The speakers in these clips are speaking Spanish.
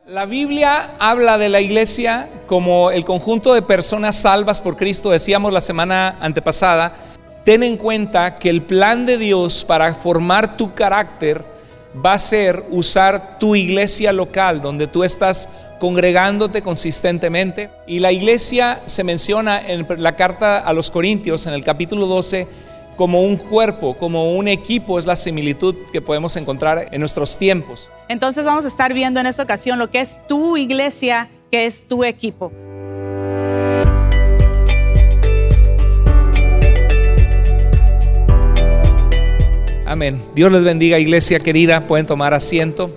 La Biblia habla de la iglesia como el conjunto de personas salvas por Cristo. Decíamos la semana antepasada, ten en cuenta que el plan de Dios para formar tu carácter va a ser usar tu iglesia local, donde tú estás congregándote consistentemente. Y la iglesia se menciona en la carta a los Corintios, en el capítulo 12, como un cuerpo, como un equipo. Es la similitud que podemos encontrar en nuestros tiempos. Entonces vamos a estar viendo en esta ocasión lo que es tu iglesia, que es tu equipo. Amén. Dios les bendiga, iglesia querida. Pueden tomar asiento.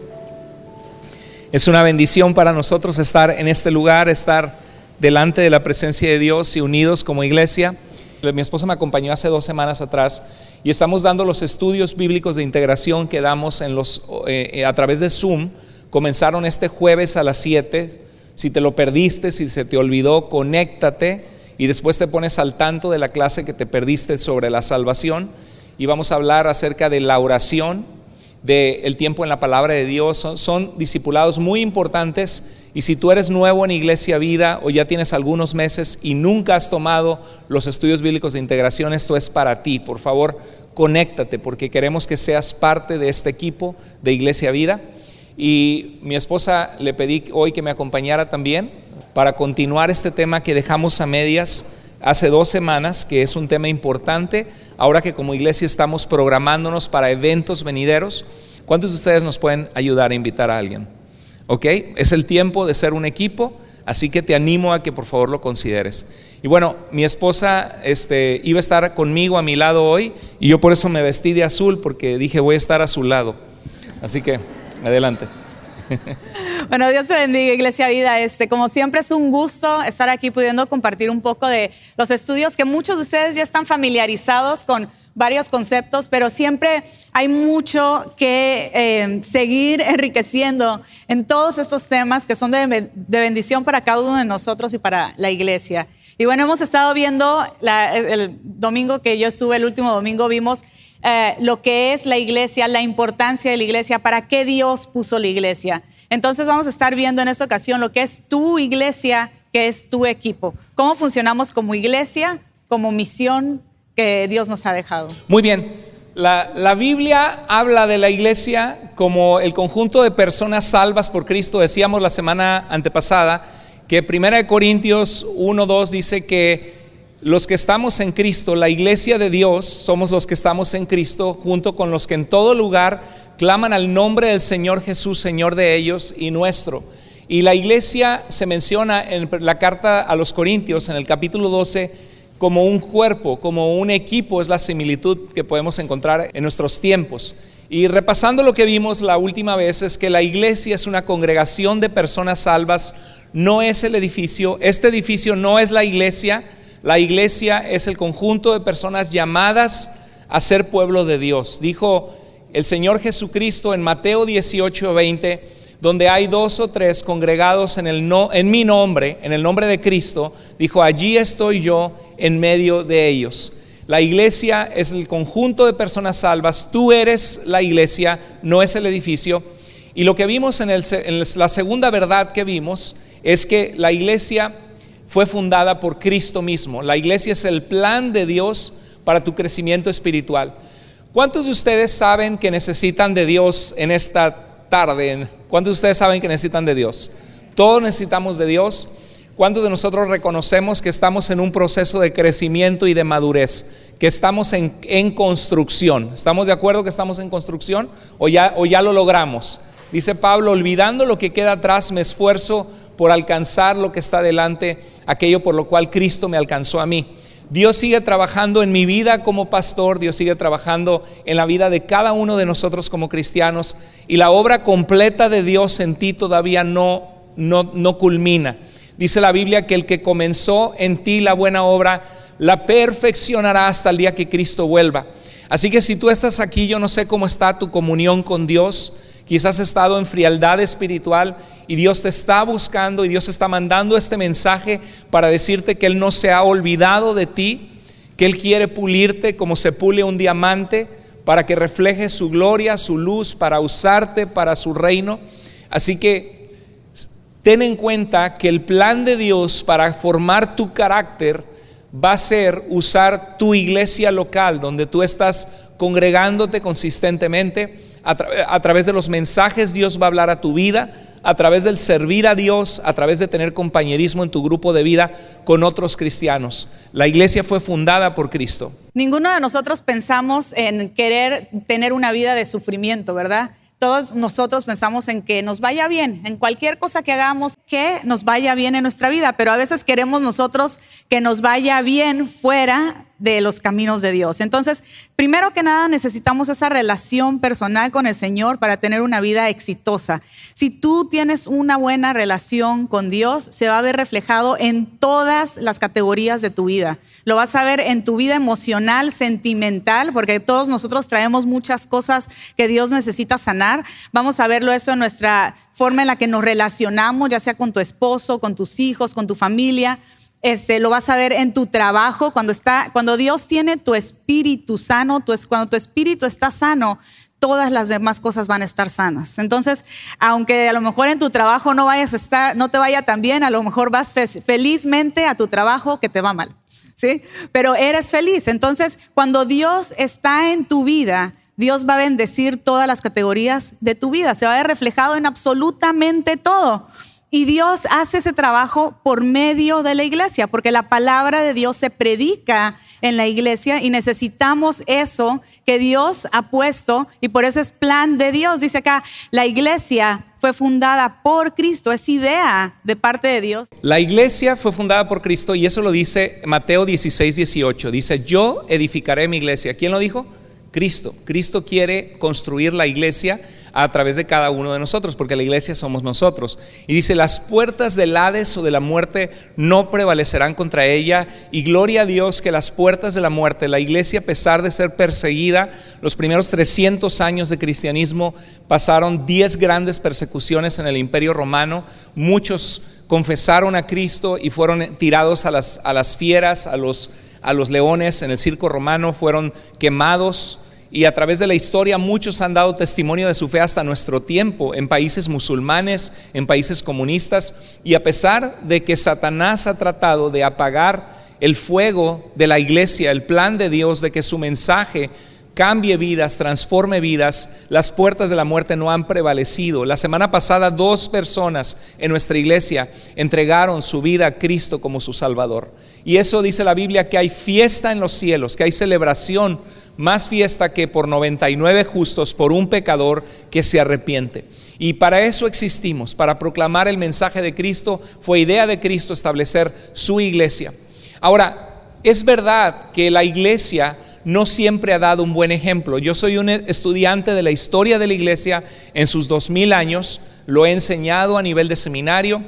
Es una bendición para nosotros estar en este lugar, estar delante de la presencia de Dios y unidos como iglesia. Mi esposa me acompañó hace 2 semanas atrás y estamos dando los estudios bíblicos de integración que damos a través de Zoom. Comenzaron este jueves a las 7. Si te lo perdiste, si se te olvidó, conéctate y después te pones al tanto de la clase que te perdiste sobre la salvación. Y vamos a hablar acerca de la oración, del tiempo en la palabra de Dios. Son discipulados muy importantes. Y si tú eres nuevo en Iglesia Vida o ya tienes algunos meses y nunca has tomado los estudios bíblicos de integración, esto es para ti. Por favor, conéctate, porque queremos que seas parte de este equipo de Iglesia Vida. Y mi esposa le pedí hoy que me acompañara también para continuar este tema que dejamos a medias hace 2 semanas, que es un tema importante ahora que como iglesia estamos programándonos para eventos venideros. ¿Cuántos de ustedes nos pueden ayudar a invitar a alguien? Ok, es el tiempo de ser un equipo, así que te animo a que por favor lo consideres. Y bueno, mi esposa iba a estar conmigo a mi lado hoy y yo por eso me vestí de azul, porque dije voy a estar a su lado. Así que adelante. Bueno, Dios te bendiga, Iglesia Vida. Como siempre es un gusto estar aquí pudiendo compartir un poco de los estudios que muchos de ustedes ya están familiarizados con varios conceptos, pero siempre hay mucho que seguir enriqueciendo en todos estos temas que son de bendición para cada uno de nosotros y para la iglesia. Y bueno, hemos estado viendo el domingo que yo estuve, el último domingo, vimos lo que es la iglesia, la importancia de la iglesia, para qué Dios puso la iglesia. Entonces vamos a estar viendo en esta ocasión lo que es tu iglesia, que es tu equipo. Cómo funcionamos como iglesia, como misión que Dios nos ha dejado. Muy bien, la Biblia habla de la iglesia como el conjunto de personas salvas por Cristo. Decíamos la semana antepasada que 1 Corintios 1:2 dice que los que estamos en Cristo, la iglesia de Dios, somos los que estamos en Cristo, junto con los que en todo lugar claman al nombre del Señor Jesús, Señor de ellos y nuestro. Y la iglesia se menciona en la carta a los Corintios, en el capítulo 12, como un cuerpo, como un equipo. Es la similitud que podemos encontrar en nuestros tiempos. Y repasando lo que vimos la última vez, es que la iglesia es una congregación de personas salvas, no es el edificio. Este edificio no es la iglesia. La iglesia es el conjunto de personas llamadas a ser pueblo de Dios. Dijo el Señor Jesucristo en Mateo 18:20, donde hay 2 o 3 congregados en mi nombre, en el nombre de Cristo, dijo, allí estoy yo en medio de ellos. La iglesia es el conjunto de personas salvas. Tú eres la iglesia, no es el edificio. Y lo que vimos en la segunda verdad que vimos es que la iglesia fue fundada por Cristo mismo. La iglesia es el plan de Dios para tu crecimiento espiritual. ¿Cuántos de ustedes saben que necesitan de Dios en esta tarde? ¿Cuántos de ustedes saben que necesitan de Dios? Todos necesitamos de Dios. ¿Cuántos de nosotros reconocemos que estamos en un proceso de crecimiento y de madurez? Que estamos en construcción. ¿Estamos de acuerdo que estamos en construcción? ¿O ya lo logramos? Dice Pablo, olvidando lo que queda atrás, me esfuerzo por alcanzar lo que está delante, aquello por lo cual Cristo me alcanzó a mí. Dios sigue trabajando en mi vida como pastor, Dios sigue trabajando en la vida de cada uno de nosotros como cristianos, y la obra completa de Dios en ti todavía no culmina. Dice la Biblia que el que comenzó en ti la buena obra la perfeccionará hasta el día que Cristo vuelva. Así que si tú estás aquí, yo no sé cómo está tu comunión con Dios. Quizás has estado en frialdad espiritual y Dios te está buscando y Dios está mandando este mensaje para decirte que Él no se ha olvidado de ti, que Él quiere pulirte como se pule un diamante para que refleje su gloria, su luz, para usarte para su reino. Así que ten en cuenta que el plan de Dios para formar tu carácter va a ser usar tu iglesia local, donde tú estás congregándote consistentemente. A través de los mensajes Dios va a hablar a tu vida, a través del servir a Dios, a través de tener compañerismo en tu grupo de vida con otros cristianos. La iglesia fue fundada por Cristo. Ninguno de nosotros pensamos en querer tener una vida de sufrimiento, ¿verdad? Todos nosotros pensamos en que nos vaya bien, en cualquier cosa que hagamos, que nos vaya bien en nuestra vida, pero a veces queremos nosotros que nos vaya bien fuera de los caminos de Dios. Entonces, primero que nada, necesitamos esa relación personal con el Señor para tener una vida exitosa. Si tú tienes una buena relación con Dios, se va a ver reflejado en todas las categorías de tu vida. Lo vas a ver en tu vida emocional, sentimental, porque todos nosotros traemos muchas cosas que Dios necesita sanar. Vamos a verlo eso en nuestra forma en la que nos relacionamos, ya sea con tu esposo, con tus hijos, con tu familia. Lo vas a ver en tu trabajo, cuando Dios tiene tu espíritu sano, cuando tu espíritu está sano, todas las demás cosas van a estar sanas. Entonces, aunque a lo mejor en tu trabajo no te vaya tan bien, a lo mejor vas felizmente a tu trabajo que te va mal, ¿sí? Pero eres feliz. Entonces, cuando Dios está en tu vida, Dios va a bendecir todas las categorías de tu vida. Se va a ver reflejado en absolutamente todo. Y Dios hace ese trabajo por medio de la iglesia, porque la palabra de Dios se predica en la iglesia y necesitamos eso que Dios ha puesto, y por eso es plan de Dios. Dice acá, la iglesia fue fundada por Cristo, es idea de parte de Dios. La iglesia fue fundada por Cristo, y eso lo dice Mateo 16:18. Dice, yo edificaré mi iglesia. ¿Quién lo dijo? Cristo. Cristo quiere construir la iglesia a través de cada uno de nosotros, porque la iglesia somos nosotros. Y dice, las puertas del Hades o de la muerte no prevalecerán contra ella, y gloria a Dios que las puertas de la muerte, la iglesia, a pesar de ser perseguida, los primeros 300 años de cristianismo pasaron 10 grandes persecuciones en el Imperio Romano. Muchos confesaron a Cristo y fueron tirados a las fieras, a los leones en el circo romano, fueron quemados. Y a través de la historia muchos han dado testimonio de su fe hasta nuestro tiempo, en países musulmanes, en países comunistas. Y a pesar de que Satanás ha tratado de apagar el fuego de la iglesia, el plan de Dios de que su mensaje cambie vidas, transforme vidas, las puertas de la muerte no han prevalecido. La semana pasada 2 personas en nuestra iglesia entregaron su vida a Cristo como su Salvador. Y eso dice la Biblia, que hay fiesta en los cielos, que hay celebración, más fiesta que por 99 justos, por un pecador que se arrepiente. Y para eso existimos, para proclamar el mensaje de Cristo. Fue idea de Cristo establecer su iglesia. Ahora, es verdad que la iglesia no siempre ha dado un buen ejemplo. Yo soy un estudiante de la historia de la iglesia en sus 2000 años, lo he enseñado a nivel de seminario.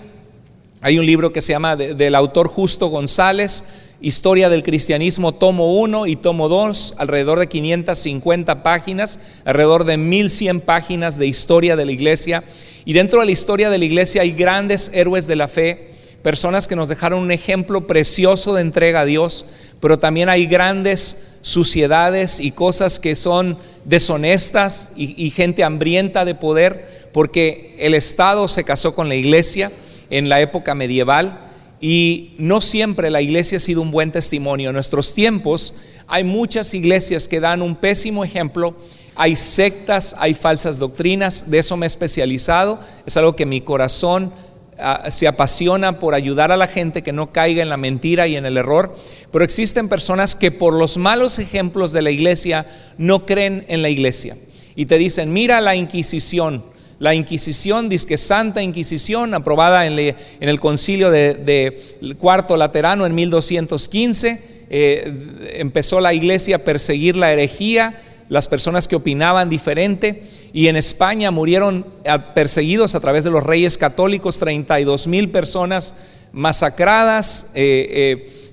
Hay un libro que se llama del autor Justo González, Historia del Cristianismo, tomo 1 y tomo 2, alrededor de 550 páginas, alrededor de 1100 páginas de historia de la iglesia. Y dentro de la historia de la iglesia hay grandes héroes de la fe, personas que nos dejaron un ejemplo precioso de entrega a Dios, pero también hay grandes suciedades y cosas que son deshonestas y gente hambrienta de poder, porque el Estado se casó con la iglesia en la época medieval. Y no siempre la iglesia ha sido un buen testimonio. En nuestros tiempos hay muchas iglesias que dan un pésimo ejemplo. Hay sectas, hay falsas doctrinas. De eso me he especializado. Es algo que mi corazón se apasiona por ayudar a la gente que no caiga en la mentira y en el error. Pero existen personas que por los malos ejemplos de la iglesia no creen en la iglesia y te dicen, mira la Inquisición. La Inquisición, dizque Santa Inquisición, aprobada en el concilio de Cuarto Laterano en 1215, empezó la iglesia a perseguir la herejía, las personas que opinaban diferente, y en España murieron perseguidos a través de los reyes católicos, 32,000 personas masacradas,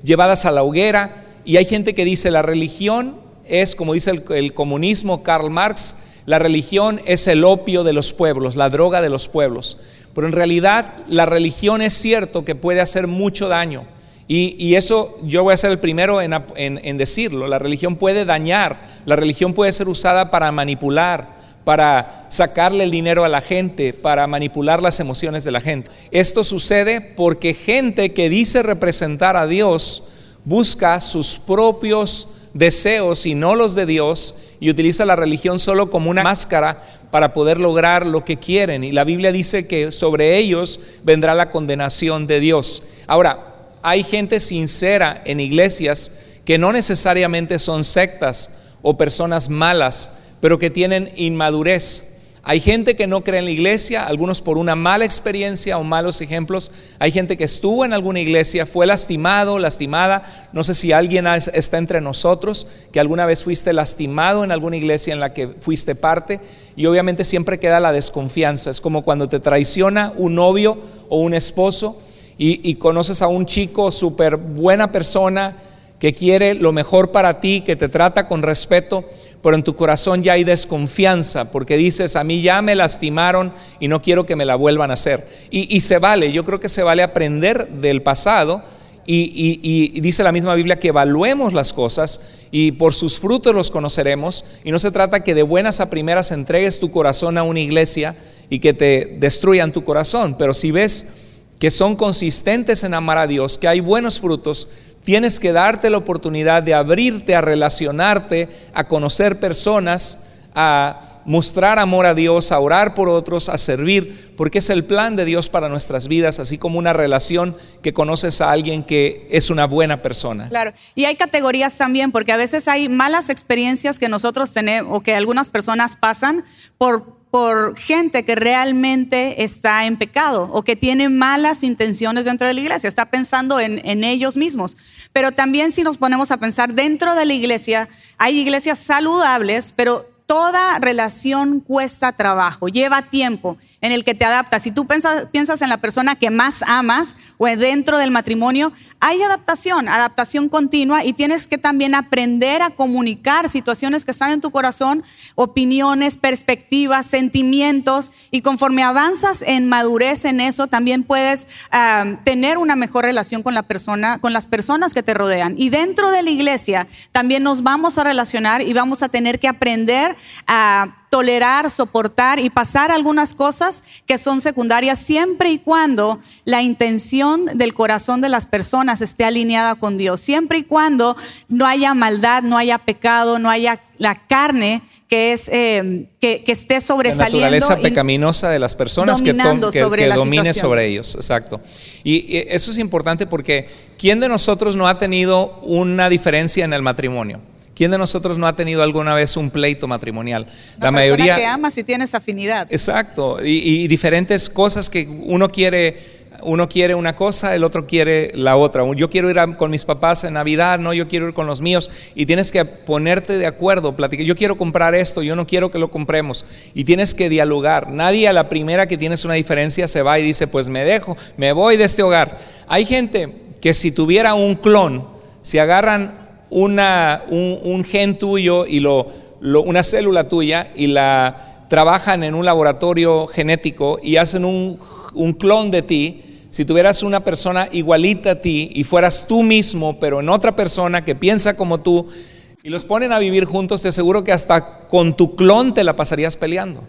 llevadas a la hoguera. Y hay gente que dice, la religión es, como dice el comunismo, Karl Marx, la religión es el opio de los pueblos, la droga de los pueblos. Pero en realidad la religión es cierto que puede hacer mucho daño. Y eso yo voy a ser el primero en decirlo. La religión puede dañar, la religión puede ser usada para manipular, para sacarle el dinero a la gente, para manipular las emociones de la gente. Esto sucede porque gente que dice representar a Dios busca sus propios deseos y no los de Dios, y utiliza la religión solo como una máscara para poder lograr lo que quieren. Y la Biblia dice que sobre ellos vendrá la condenación de Dios. Ahora, hay gente sincera en iglesias que no necesariamente son sectas o personas malas, pero que tienen inmadurez. Hay gente que no cree en la iglesia, algunos por una mala experiencia o malos ejemplos. Hay gente que estuvo en alguna iglesia, fue lastimado, lastimada. No sé si alguien está entre nosotros, que alguna vez fuiste lastimado en alguna iglesia en la que fuiste parte, y obviamente siempre queda la desconfianza. Es como cuando te traiciona un novio o un esposo y conoces a un chico súper buena persona que quiere lo mejor para ti, que te trata con respeto, pero en tu corazón ya hay desconfianza porque dices, a mí ya me lastimaron y no quiero que me la vuelvan a hacer. Y se vale, yo creo que se vale aprender del pasado y dice la misma Biblia que evaluemos las cosas y por sus frutos los conoceremos. Y no se trata que de buenas a primeras entregues tu corazón a una iglesia y que te destruyan tu corazón, pero si ves que son consistentes en amar a Dios, que hay buenos frutos, tienes que darte la oportunidad de abrirte a relacionarte, a conocer personas, a mostrar amor a Dios, a orar por otros, a servir, porque es el plan de Dios para nuestras vidas, así como una relación que conoces a alguien que es una buena persona. Claro, y hay categorías también, porque a veces hay malas experiencias que nosotros tenemos o que algunas personas pasan por gente que realmente está en pecado o que tiene malas intenciones dentro de la iglesia, está pensando en ellos mismos. Pero también si nos ponemos a pensar dentro de la iglesia, hay iglesias saludables, pero toda relación cuesta trabajo, lleva tiempo en el que te adaptas. Si tú piensas en la persona que más amas o dentro del matrimonio, hay adaptación continua, y tienes que también aprender a comunicar situaciones que están en tu corazón, opiniones, perspectivas, sentimientos, y conforme avanzas en madurez en eso, también puedes tener una mejor relación con las personas que te rodean. Y dentro de la iglesia también nos vamos a relacionar y vamos a tener que aprender a tolerar, soportar y pasar algunas cosas que son secundarias, siempre y cuando la intención del corazón de las personas esté alineada con Dios, siempre y cuando no haya maldad, no haya pecado, no haya la carne que esté sobresaliendo, la naturaleza pecaminosa de las personas que domine sobre ellos. Exacto. Y eso es importante porque ¿quién de nosotros no ha tenido una diferencia en el matrimonio? ¿Quién de nosotros no ha tenido alguna vez un pleito matrimonial? La mayoría que amas y tienes afinidad. Exacto, y diferentes cosas que uno quiere una cosa, el otro quiere la otra. Yo quiero ir con mis papás en Navidad, no, yo quiero ir con los míos, y tienes que ponerte de acuerdo, platicar. Yo quiero comprar esto, yo no quiero que lo compremos, y tienes que dialogar. Nadie a la primera que tienes una diferencia se va y dice, pues me voy de este hogar. Hay gente que si tuviera un clon, si agarran un gen tuyo y una célula tuya y la trabajan en un laboratorio genético y hacen un clon de ti, si tuvieras una persona igualita a ti y fueras tú mismo pero en otra persona que piensa como tú y los ponen a vivir juntos, te aseguro que hasta con tu clon te la pasarías peleando.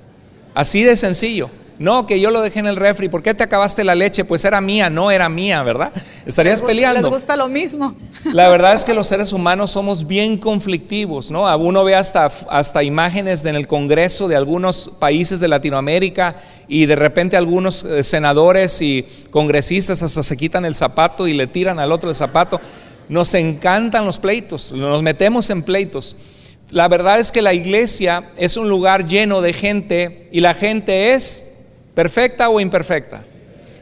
Así de sencillo. No, que yo lo dejé en el refri. ¿Por qué te acabaste la leche? Pues era mía, no era mía, ¿verdad? Estarías peleando. Les gusta lo mismo. La verdad es que los seres humanos somos bien conflictivos, ¿no? Uno ve hasta imágenes en el Congreso de algunos países de Latinoamérica y de repente algunos senadores y congresistas hasta se quitan el zapato y le tiran al otro el zapato. Nos encantan los pleitos, nos metemos en pleitos. La verdad es que la iglesia es un lugar lleno de gente y la gente es ¿perfecta o imperfecta?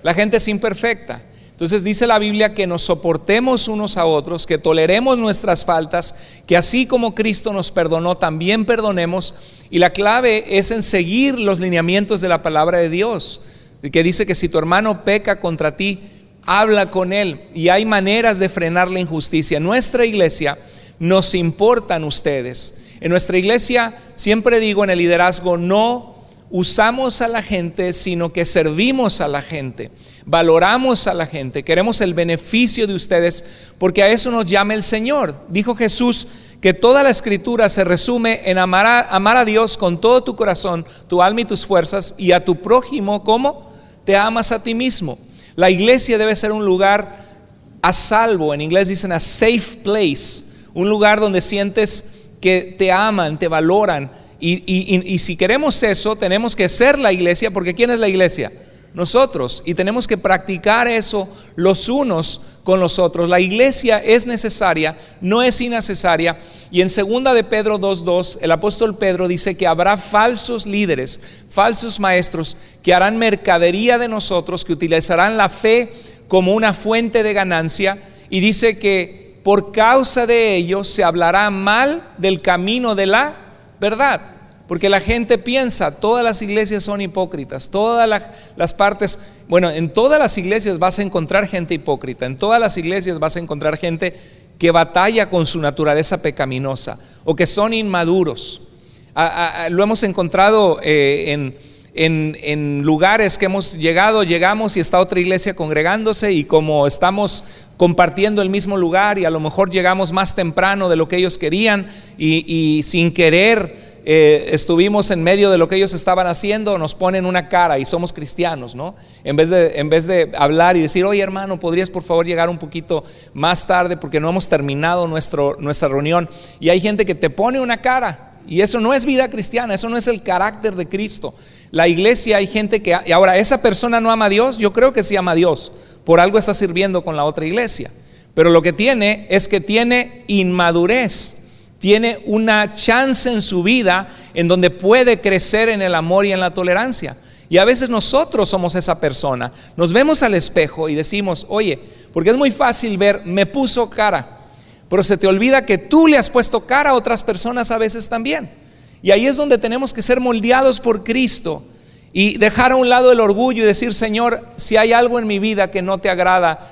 La gente es imperfecta. Entonces dice la Biblia que nos soportemos unos a otros, que toleremos nuestras faltas, que así como Cristo nos perdonó, también perdonemos. Y la clave es en seguir los lineamientos de la palabra de Dios, que dice que si tu hermano peca contra ti, habla con él. Y hay maneras de frenar la injusticia. En nuestra iglesia nos importan ustedes. En nuestra iglesia, siempre digo en el liderazgo, no usamos a la gente, sino que servimos a la gente, valoramos a la gente, queremos el beneficio de ustedes, porque a eso nos llama el Señor. Dijo Jesús que toda la escritura se resume en amar a Dios con todo tu corazón, tu alma y tus fuerzas, y a tu prójimo como te amas a ti mismo. La iglesia debe ser un lugar a salvo, en inglés dicen a safe place, un lugar donde sientes que te aman, te valoran, y si queremos eso, tenemos que ser la iglesia, porque ¿quién es la iglesia? Nosotros, y tenemos que practicar eso los unos con los otros. La iglesia es necesaria, no es innecesaria. Y en 2 de Pedro 2:2, el apóstol Pedro dice que habrá falsos líderes, falsos maestros, que harán mercadería de nosotros, que utilizarán la fe como una fuente de ganancia, y dice que por causa de ellos se hablará mal del camino de la verdad. Porque la gente piensa, todas las iglesias son hipócritas, todas las partes, bueno, en todas las iglesias vas a encontrar gente hipócrita, en todas las iglesias vas a encontrar gente que batalla con su naturaleza pecaminosa o que son inmaduros. Lo hemos encontrado en lugares que llegamos y está otra iglesia congregándose, y como estamos compartiendo el mismo lugar y a lo mejor llegamos más temprano de lo que ellos querían y sin querer estuvimos en medio de lo que ellos estaban haciendo, nos ponen una cara y somos cristianos, ¿no? En vez de hablar y decir, oye hermano, ¿podrías por favor llegar un poquito más tarde porque no hemos terminado nuestra reunión? Y hay gente que te pone una cara, y eso no es vida cristiana, eso no es el carácter de Cristo. La iglesia, hay gente que, y ahora, ¿esa persona no ama a Dios? Yo creo que sí ama a Dios, por algo está sirviendo con la otra iglesia, pero lo que tiene es que tiene inmadurez. Tiene una chance en su vida en donde puede crecer en el amor y en la tolerancia. Y a veces nosotros somos esa persona. Nos vemos al espejo y decimos, oye, porque es muy fácil ver, me puso cara, pero se te olvida que tú le has puesto cara a otras personas a veces también. Y ahí es donde tenemos que ser moldeados por Cristo y dejar a un lado el orgullo y decir, Señor, si hay algo en mi vida que no te agrada,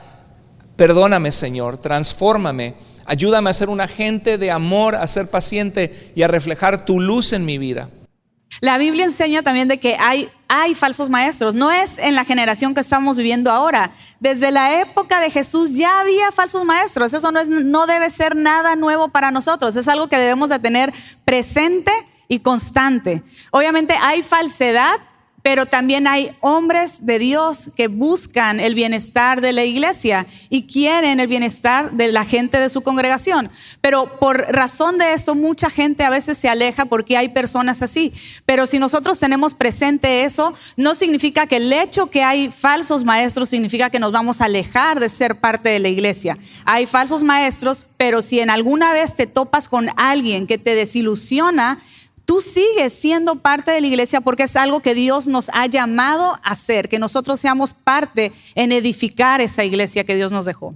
perdóname, Señor, transfórmame. Ayúdame a ser un agente de amor, a ser paciente y a reflejar tu luz en mi vida. La Biblia enseña también de que hay falsos maestros. No es en la generación que estamos viviendo ahora. Desde la época de Jesús ya había falsos maestros. Eso no debe ser nada nuevo para nosotros. Es algo que debemos de tener presente y constante. Obviamente hay falsedad, pero también hay hombres de Dios que buscan el bienestar de la iglesia y quieren el bienestar de la gente de su congregación. Pero por razón de esto, mucha gente a veces se aleja porque hay personas así. Pero si nosotros tenemos presente eso, no significa que el hecho que hay falsos maestros significa que nos vamos a alejar de ser parte de la iglesia. Hay falsos maestros, pero si en alguna vez te topas con alguien que te desilusiona, tú sigues siendo parte de la iglesia porque es algo que Dios nos ha llamado a hacer, que nosotros seamos parte en edificar esa iglesia que Dios nos dejó.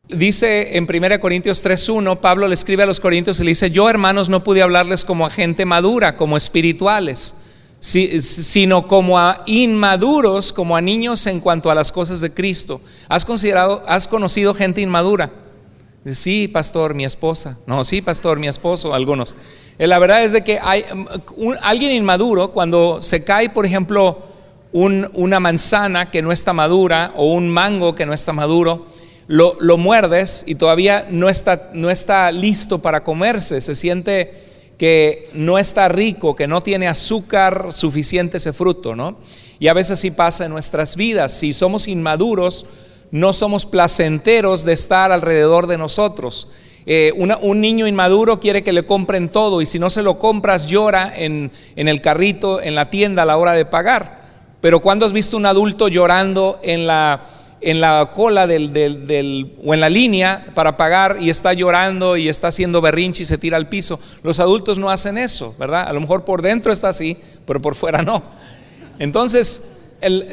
Dice en 1 Corintios 3:1, Pablo le escribe a los corintios y le dice, yo hermanos no pude hablarles como a gente madura, como espirituales, sino como a inmaduros, como a niños en cuanto a las cosas de Cristo. ¿Has conocido gente inmadura? Sí, pastor, mi esposa. No, sí, pastor, mi esposo, algunos. La verdad es de que hay alguien inmaduro, cuando se cae, por ejemplo, una manzana que no está madura o un mango que no está maduro, lo muerdes y todavía no está listo para comerse. Se siente que no está rico, que no tiene azúcar suficiente ese fruto, ¿no? Y a veces sí pasa en nuestras vidas. Si somos inmaduros, no somos placenteros de estar alrededor de nosotros. Un niño inmaduro quiere que le compren todo, y si no se lo compras llora en el carrito, en la tienda a la hora de pagar. Pero ¿cuándo has visto un adulto llorando en la cola o en la línea para pagar, y está llorando y está haciendo berrinche y se tira al piso? Los adultos no hacen eso, ¿verdad? A lo mejor por dentro está así, pero por fuera no. Entonces,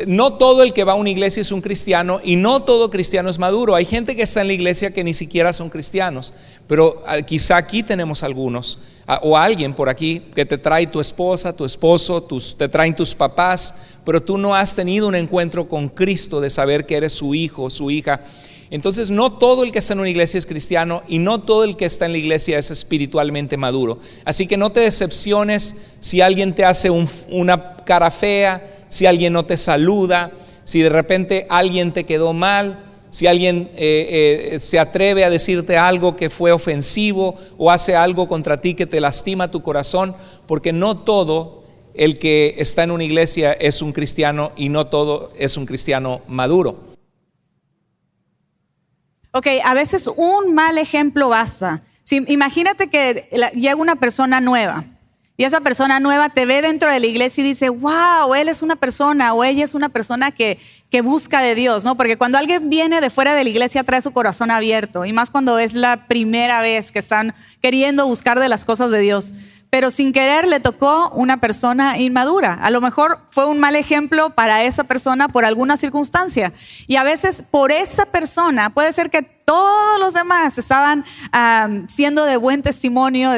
no todo el que va a una iglesia es un cristiano, y no todo cristiano es maduro. Hay gente que está en la iglesia que ni siquiera son cristianos, pero quizá aquí tenemos algunos, o alguien por aquí que te trae tu esposa, tu esposo, te traen tus papás, pero tú no has tenido un encuentro con Cristo de saber que eres su hijo, su hija. Entonces no todo el que está en una iglesia es cristiano, y no todo el que está en la iglesia es espiritualmente maduro. Así que no te decepciones si alguien te hace una cara fea, si alguien no te saluda, si de repente alguien te quedó mal. si alguien se atreve a decirte algo que fue ofensivo o hace algo contra ti que te lastima tu corazón, porque no todo el que está en una iglesia es un cristiano y no todo es un cristiano maduro. Ok, a veces un mal ejemplo basta. Imagínate que llega una persona nueva y esa persona nueva te ve dentro de la iglesia y dice, wow, él es una persona o ella es una persona que busca de Dios, ¿no? Porque cuando alguien viene de fuera de la iglesia trae su corazón abierto, y más cuando es la primera vez que están queriendo buscar de las cosas de Dios. Pero sin querer le tocó una persona inmadura. A lo mejor fue un mal ejemplo para esa persona por alguna circunstancia. Y a veces por esa persona puede ser que todos los demás estaban siendo de buen testimonio,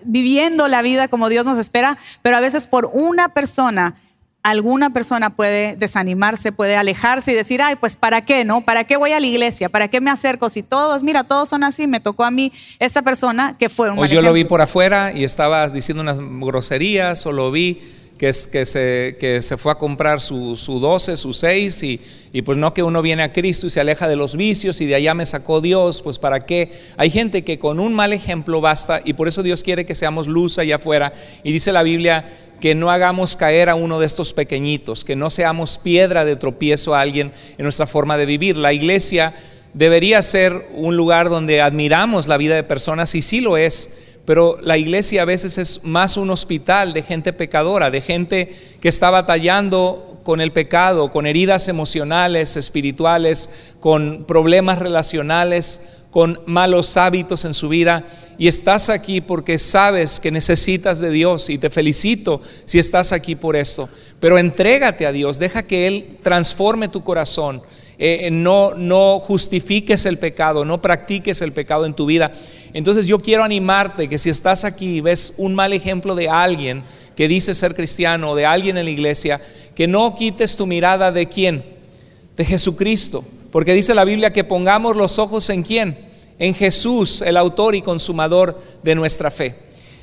viviendo la vida como Dios nos espera, pero a veces por una persona, alguna persona puede desanimarse, puede alejarse y decir, ay, pues ¿para qué, no? ¿Para qué voy a la iglesia? ¿Para qué me acerco? Si todos son así, me tocó a mí esta persona que fue un mal ejemplo. O yo lo vi por afuera y estaba diciendo unas groserías, o lo vi que se fue a comprar su 12, su 6 y pues no, que uno viene a Cristo y se aleja de los vicios y de allá me sacó Dios, pues ¿para qué? Hay gente que con un mal ejemplo basta, y por eso Dios quiere que seamos luz allá afuera, y dice la Biblia que no hagamos caer a uno de estos pequeñitos, que no seamos piedra de tropiezo a alguien en nuestra forma de vivir. La iglesia debería ser un lugar donde admiramos la vida de personas, y sí lo es, pero la iglesia a veces es más un hospital de gente pecadora, de gente que está batallando con el pecado, con heridas emocionales, espirituales, con problemas relacionales, con malos hábitos en su vida, y estás aquí porque sabes que necesitas de Dios, y te felicito si estás aquí por esto. Pero entrégate a Dios, deja que Él transforme tu corazón. No justifiques el pecado, no practiques el pecado en tu vida. Entonces yo quiero animarte que si estás aquí y ves un mal ejemplo de alguien que dice ser cristiano, o de alguien en la iglesia, que no quites tu mirada de ¿quién? De Jesucristo, porque dice la Biblia que pongamos los ojos ¿en quién? En Jesús, el autor y consumador de nuestra fe.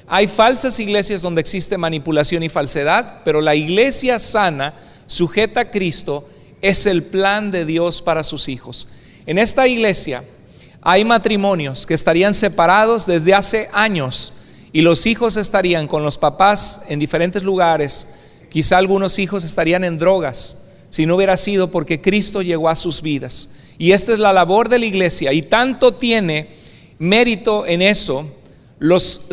Hay falsas iglesias donde existe manipulación y falsedad, pero la iglesia sana, sujeta a Cristo, es el plan de Dios para sus hijos. En esta iglesia hay matrimonios que estarían separados desde hace años, y los hijos estarían con los papás en diferentes lugares. Quizá algunos hijos estarían en drogas, si no hubiera sido porque Cristo llegó a sus vidas. Y esta es la labor de la iglesia, y tanto tiene mérito en eso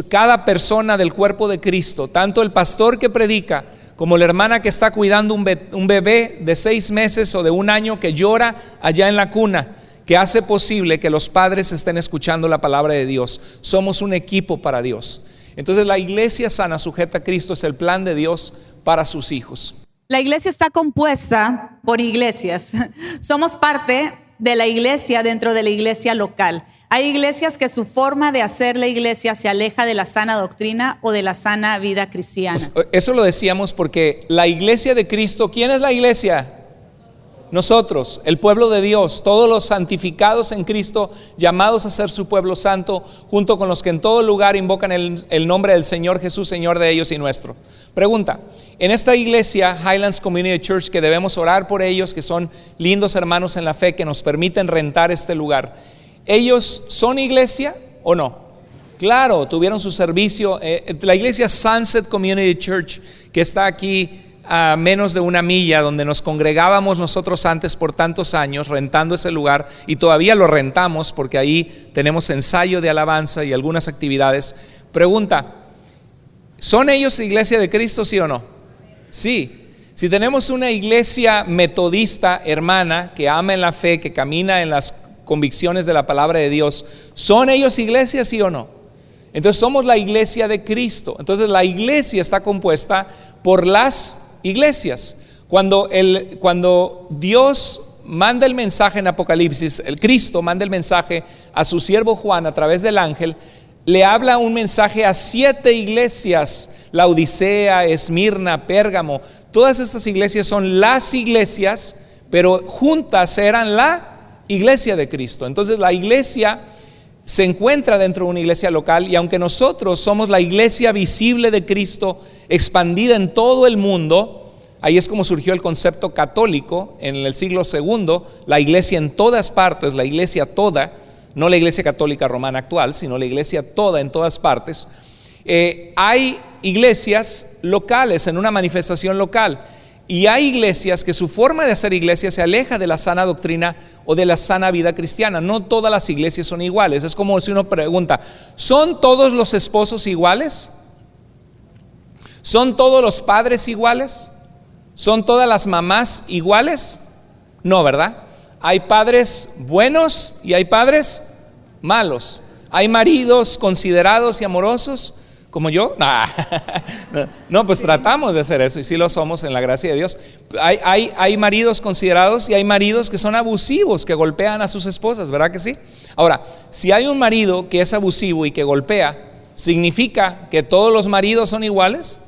cada persona del cuerpo de Cristo, tanto el pastor que predica como la hermana que está cuidando un bebé de 6 meses o de 1 año que llora allá en la cuna, que hace posible que los padres estén escuchando la palabra de Dios. Somos un equipo para Dios. Entonces la iglesia sana, sujeta a Cristo, es el plan de Dios para sus hijos. La iglesia está compuesta por iglesias. Somos parte de la iglesia dentro de la iglesia local. Hay iglesias que su forma de hacer la iglesia se aleja de la sana doctrina o de la sana vida cristiana. Pues eso lo decíamos porque la iglesia de Cristo, ¿quién es la iglesia? Nosotros, el pueblo de Dios, todos los santificados en Cristo, llamados a ser su pueblo santo, junto con los que en todo lugar invocan el nombre del Señor Jesús, Señor de ellos y nuestro. Pregunta: en esta iglesia Highlands Community Church, que debemos orar por ellos, que son lindos hermanos en la fe, que nos permiten rentar este lugar, ¿ellos son iglesia o no? Claro, tuvieron su servicio. La iglesia Sunset Community Church, que está aquí a menos de 1 milla, donde nos congregábamos nosotros antes por tantos años, rentando ese lugar, y todavía lo rentamos porque ahí tenemos ensayo de alabanza y algunas actividades. Pregunta: ¿son ellos iglesia de Cristo, sí o no? Sí. Si tenemos una iglesia metodista hermana que ama en la fe, que camina en las convicciones de la palabra de Dios, ¿son ellos iglesia, sí o no? Entonces somos la iglesia de Cristo. Entonces la iglesia está compuesta por las iglesias. Cuando Dios manda el mensaje en Apocalipsis, el Cristo manda el mensaje a su siervo Juan a través del ángel, le habla un mensaje a 7 iglesias: Laodicea, Esmirna, Pérgamo. Todas estas iglesias son las iglesias, pero juntas eran la iglesia de Cristo. Entonces la iglesia se encuentra dentro de una iglesia local, y aunque nosotros somos la iglesia visible de Cristo expandida en todo el mundo, Ahí es como surgió el concepto católico en el siglo II, la iglesia en todas partes, la iglesia toda, no la iglesia católica romana actual, sino la iglesia toda en todas partes. Hay iglesias locales en una manifestación local, y hay iglesias que su forma de hacer iglesia se aleja de la sana doctrina o de la sana vida cristiana. No todas las iglesias son iguales. Es como si uno pregunta, ¿son todos los esposos iguales? ¿Son todos los padres iguales? ¿Son todas las mamás iguales? No, ¿verdad? Hay padres buenos y hay padres malos. Hay maridos considerados y amorosos como yo. No, pues tratamos de hacer eso, y sí lo somos en la gracia de Dios. Hay maridos considerados y hay maridos que son abusivos, que golpean a sus esposas, ¿verdad que sí? Ahora, si hay un marido que es abusivo y que golpea, ¿significa que todos los maridos son iguales?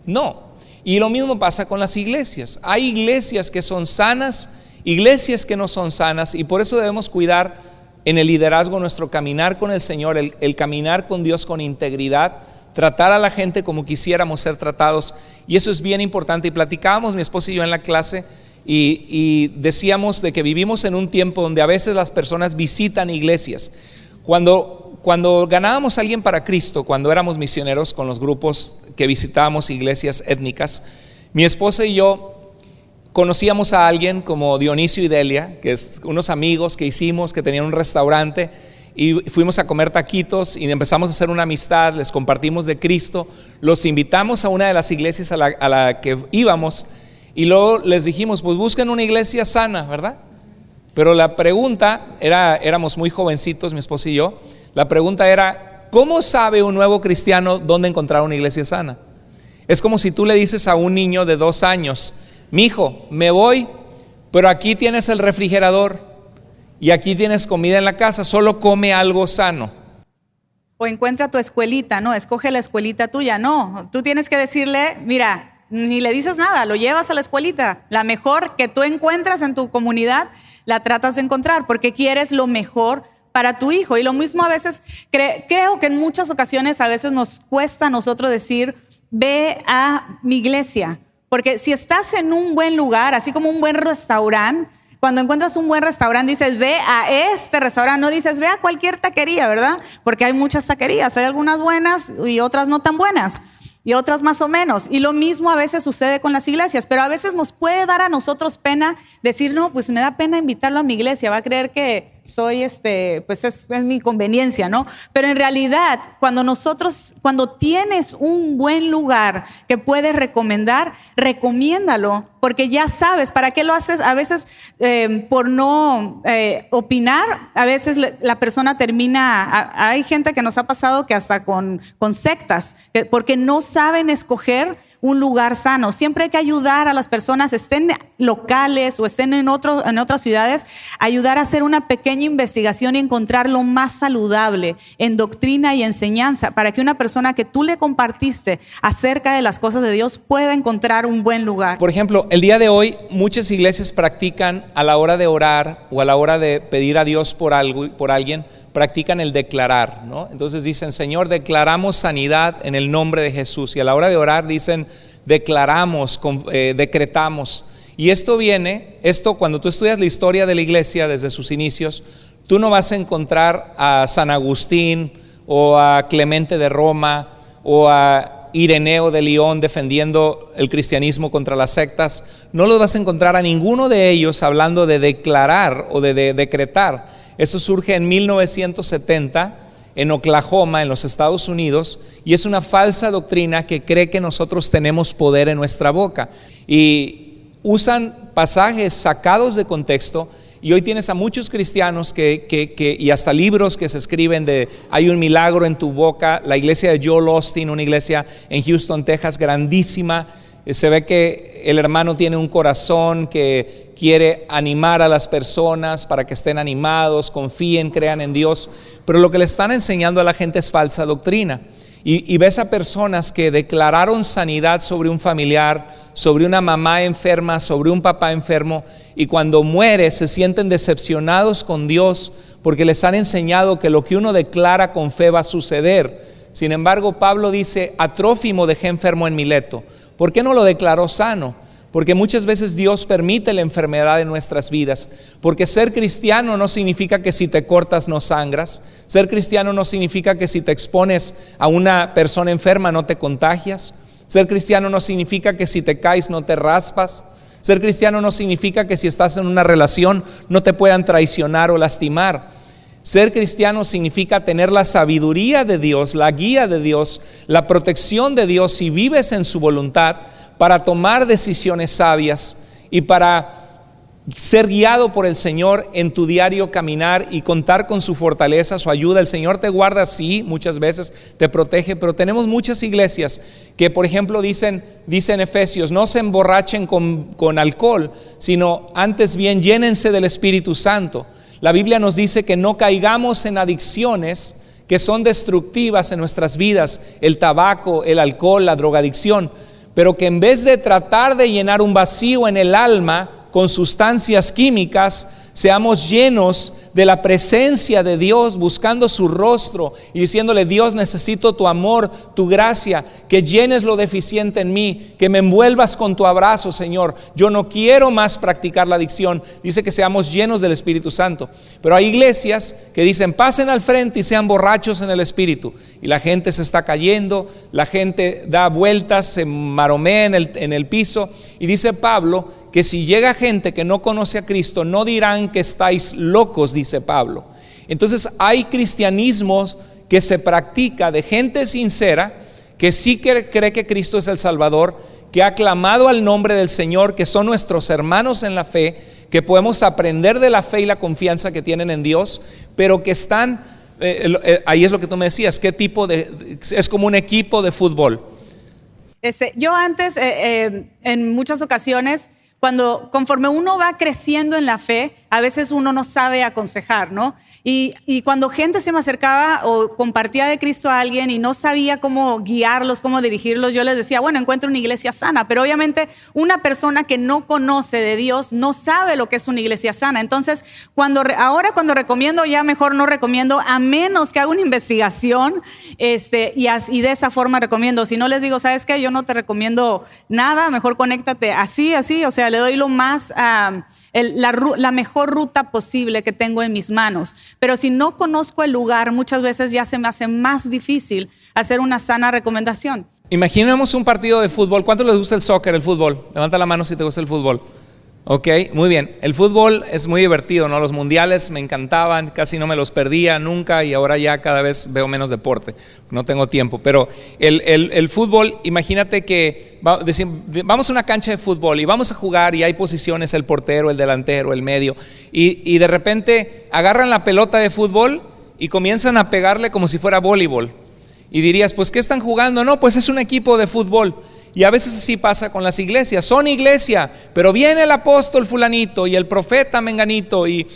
No. Y lo mismo pasa con las iglesias. Hay iglesias que son sanas, iglesias que no son sanas, y por eso debemos cuidar en el liderazgo nuestro caminar con el Señor, el caminar con Dios con integridad, tratar a la gente como quisiéramos ser tratados, y eso es bien importante. Y platicábamos mi esposa y yo en la clase y decíamos de que vivimos en un tiempo donde a veces las personas visitan iglesias. Cuando ganábamos a alguien para Cristo, cuando éramos misioneros con los grupos que visitábamos iglesias étnicas, mi esposa y yo conocíamos a alguien como Dionisio y Delia, que es unos amigos que hicimos, que tenían un restaurante, y fuimos a comer taquitos y empezamos a hacer una amistad, les compartimos de Cristo, los invitamos a una de las iglesias a la que íbamos, y luego les dijimos, pues busquen una iglesia sana, ¿verdad? Pero la pregunta éramos muy jovencitos, mi esposa y yo. La pregunta era, ¿cómo sabe un nuevo cristiano dónde encontrar una iglesia sana? Es como si tú le dices a un niño de 2 años, mijo, me voy, pero aquí tienes el refrigerador y aquí tienes comida en la casa, solo come algo sano. O encuentra tu escuelita, no, escoge la escuelita tuya, no. Tú tienes que decirle, mira, ni le dices nada, lo llevas a la escuelita. La mejor que tú encuentras en tu comunidad, la tratas de encontrar porque quieres lo mejor para tu hijo. Y lo mismo a veces, creo que en muchas ocasiones a veces nos cuesta a nosotros decir, ve a mi iglesia. Porque si estás en un buen lugar, así como un buen restaurante, cuando encuentras un buen restaurante dices, ve a este restaurante, no dices, ve a cualquier taquería, ¿verdad? Porque hay muchas taquerías, hay algunas buenas y otras no tan buenas, y otras más o menos. Y lo mismo a veces sucede con las iglesias, pero a veces nos puede dar a nosotros pena decir, no, pues me da pena invitarlo a mi iglesia, va a creer que soy pues es mi conveniencia, ¿no? Pero en realidad, cuando tienes un buen lugar que puedes recomendar, recomiéndalo, porque ya sabes para qué lo haces. A veces por no opinar, a veces la persona termina, hay gente que nos ha pasado que hasta con sectas, porque no saben escoger un lugar sano. Siempre hay que ayudar a las personas, estén locales o estén en otras ciudades, ayudar a hacer una pequeña investigación y encontrar lo más saludable en doctrina y enseñanza, para que una persona que tú le compartiste acerca de las cosas de Dios pueda encontrar un buen lugar. Por ejemplo, el día de hoy muchas iglesias practican, a la hora de orar o a la hora de pedir a Dios por algo, por alguien, practican el declarar, ¿no? Entonces dicen, Señor, declaramos sanidad en el nombre de Jesús. Y a la hora de orar dicen, declaramos, decretamos. Y esto cuando tú estudias la historia de la iglesia desde sus inicios, tú no vas a encontrar a San Agustín o a Clemente de Roma o a Ireneo de León defendiendo el cristianismo contra las sectas. No los vas a encontrar a ninguno de ellos hablando de declarar o de decretar. Eso surge en 1970 en Oklahoma, en los Estados Unidos, y es una falsa doctrina que cree que nosotros tenemos poder en nuestra boca. Y usan pasajes sacados de contexto, y hoy tienes a muchos cristianos y hasta libros que se escriben de hay un milagro en tu boca. La iglesia de Joel Osteen, una iglesia en Houston, Texas, grandísima. Se ve que el hermano tiene un corazón que quiere animar a las personas para que estén animados, confíen, crean en Dios, pero lo que le están enseñando a la gente es falsa doctrina. Y ves a personas que declararon sanidad sobre un familiar, sobre una mamá enferma, sobre un papá enfermo, y cuando muere se sienten decepcionados con Dios porque les han enseñado que lo que uno declara con fe va a suceder. Sin embargo, Pablo dice, a Trófimo dejé enfermo en Mileto. ¿Por qué no lo declaró sano? porque muchas veces Dios permite la enfermedad en nuestras vidas, porque ser cristiano no significa que si te cortas no sangras, ser cristiano no significa que si te expones a una persona enferma no te contagias, ser cristiano no significa que si te caes no te raspas, ser cristiano no significa que si estás en una relación no te puedan traicionar o lastimar. Ser cristiano significa tener la sabiduría de Dios, la guía de Dios, la protección de Dios si vives en su voluntad, para tomar decisiones sabias y para ser guiado por el Señor en tu diario caminar y contar con su fortaleza, su ayuda. El Señor te guarda, sí, muchas veces te protege, pero tenemos muchas iglesias que, por ejemplo, dicen Efesios, no se emborrachen con alcohol, sino antes bien llénense del Espíritu Santo. La Biblia nos dice que no caigamos en adicciones que son destructivas en nuestras vidas, el tabaco, el alcohol, la drogadicción, pero que en vez de tratar de llenar un vacío en el alma con sustancias químicas, seamos llenos de la presencia de Dios, buscando su rostro y diciéndole: Dios, necesito tu amor, tu gracia, que llenes lo deficiente en mí, que me envuelvas con tu abrazo, Señor. Yo no quiero más practicar la adicción. Dice que seamos llenos del Espíritu Santo. Pero hay iglesias que dicen: pasen al frente y sean borrachos en el Espíritu. Y la gente se está cayendo, la gente da vueltas, se maromea en el piso. Y dice Pablo que si llega gente que no conoce a Cristo, no dirán que estáis locos, dice Pablo. Entonces hay cristianismos que se practica de gente sincera, que sí cree que Cristo es el Salvador, que ha clamado al nombre del Señor, que son nuestros hermanos en la fe, que podemos aprender de la fe y la confianza que tienen en Dios, pero que están, ahí es lo que tú me decías, ¿qué tipo es como un equipo de fútbol? Yo antes, en muchas ocasiones, conforme uno va creciendo en la fe, a veces uno no sabe aconsejar, ¿no? Y cuando gente se me acercaba o compartía de Cristo a alguien y no sabía cómo guiarlos, cómo dirigirlos, yo les decía: bueno, encuentra una iglesia sana. Pero obviamente una persona que no conoce de Dios no sabe lo que es una iglesia sana. Entonces, ahora cuando recomiendo, ya mejor no recomiendo, a menos que haga una investigación, y de esa forma recomiendo. Si no, les digo: ¿sabes qué? Yo no te recomiendo nada, mejor conéctate así, o sea, le doy lo más, la mejor ruta posible que tengo en mis manos. Pero si no conozco el lugar, muchas veces ya se me hace más difícil hacer una sana recomendación. Imaginemos un partido de fútbol. ¿Cuánto les gusta el soccer, el fútbol? Levanta la mano si te gusta el fútbol. Ok, muy bien. El fútbol es muy divertido, ¿no? Los mundiales me encantaban, casi no me los perdía nunca, y ahora ya cada vez veo menos deporte, no tengo tiempo. Pero el fútbol, imagínate que vamos a una cancha de fútbol y vamos a jugar, y hay posiciones: el portero, el delantero, el medio, y de repente agarran la pelota de fútbol y comienzan a pegarle como si fuera voleibol. Y dirías: pues ¿qué están jugando? No, pues es un equipo de fútbol. Y a veces así pasa con las iglesias. Son iglesia, pero viene el apóstol fulanito y el profeta menganito y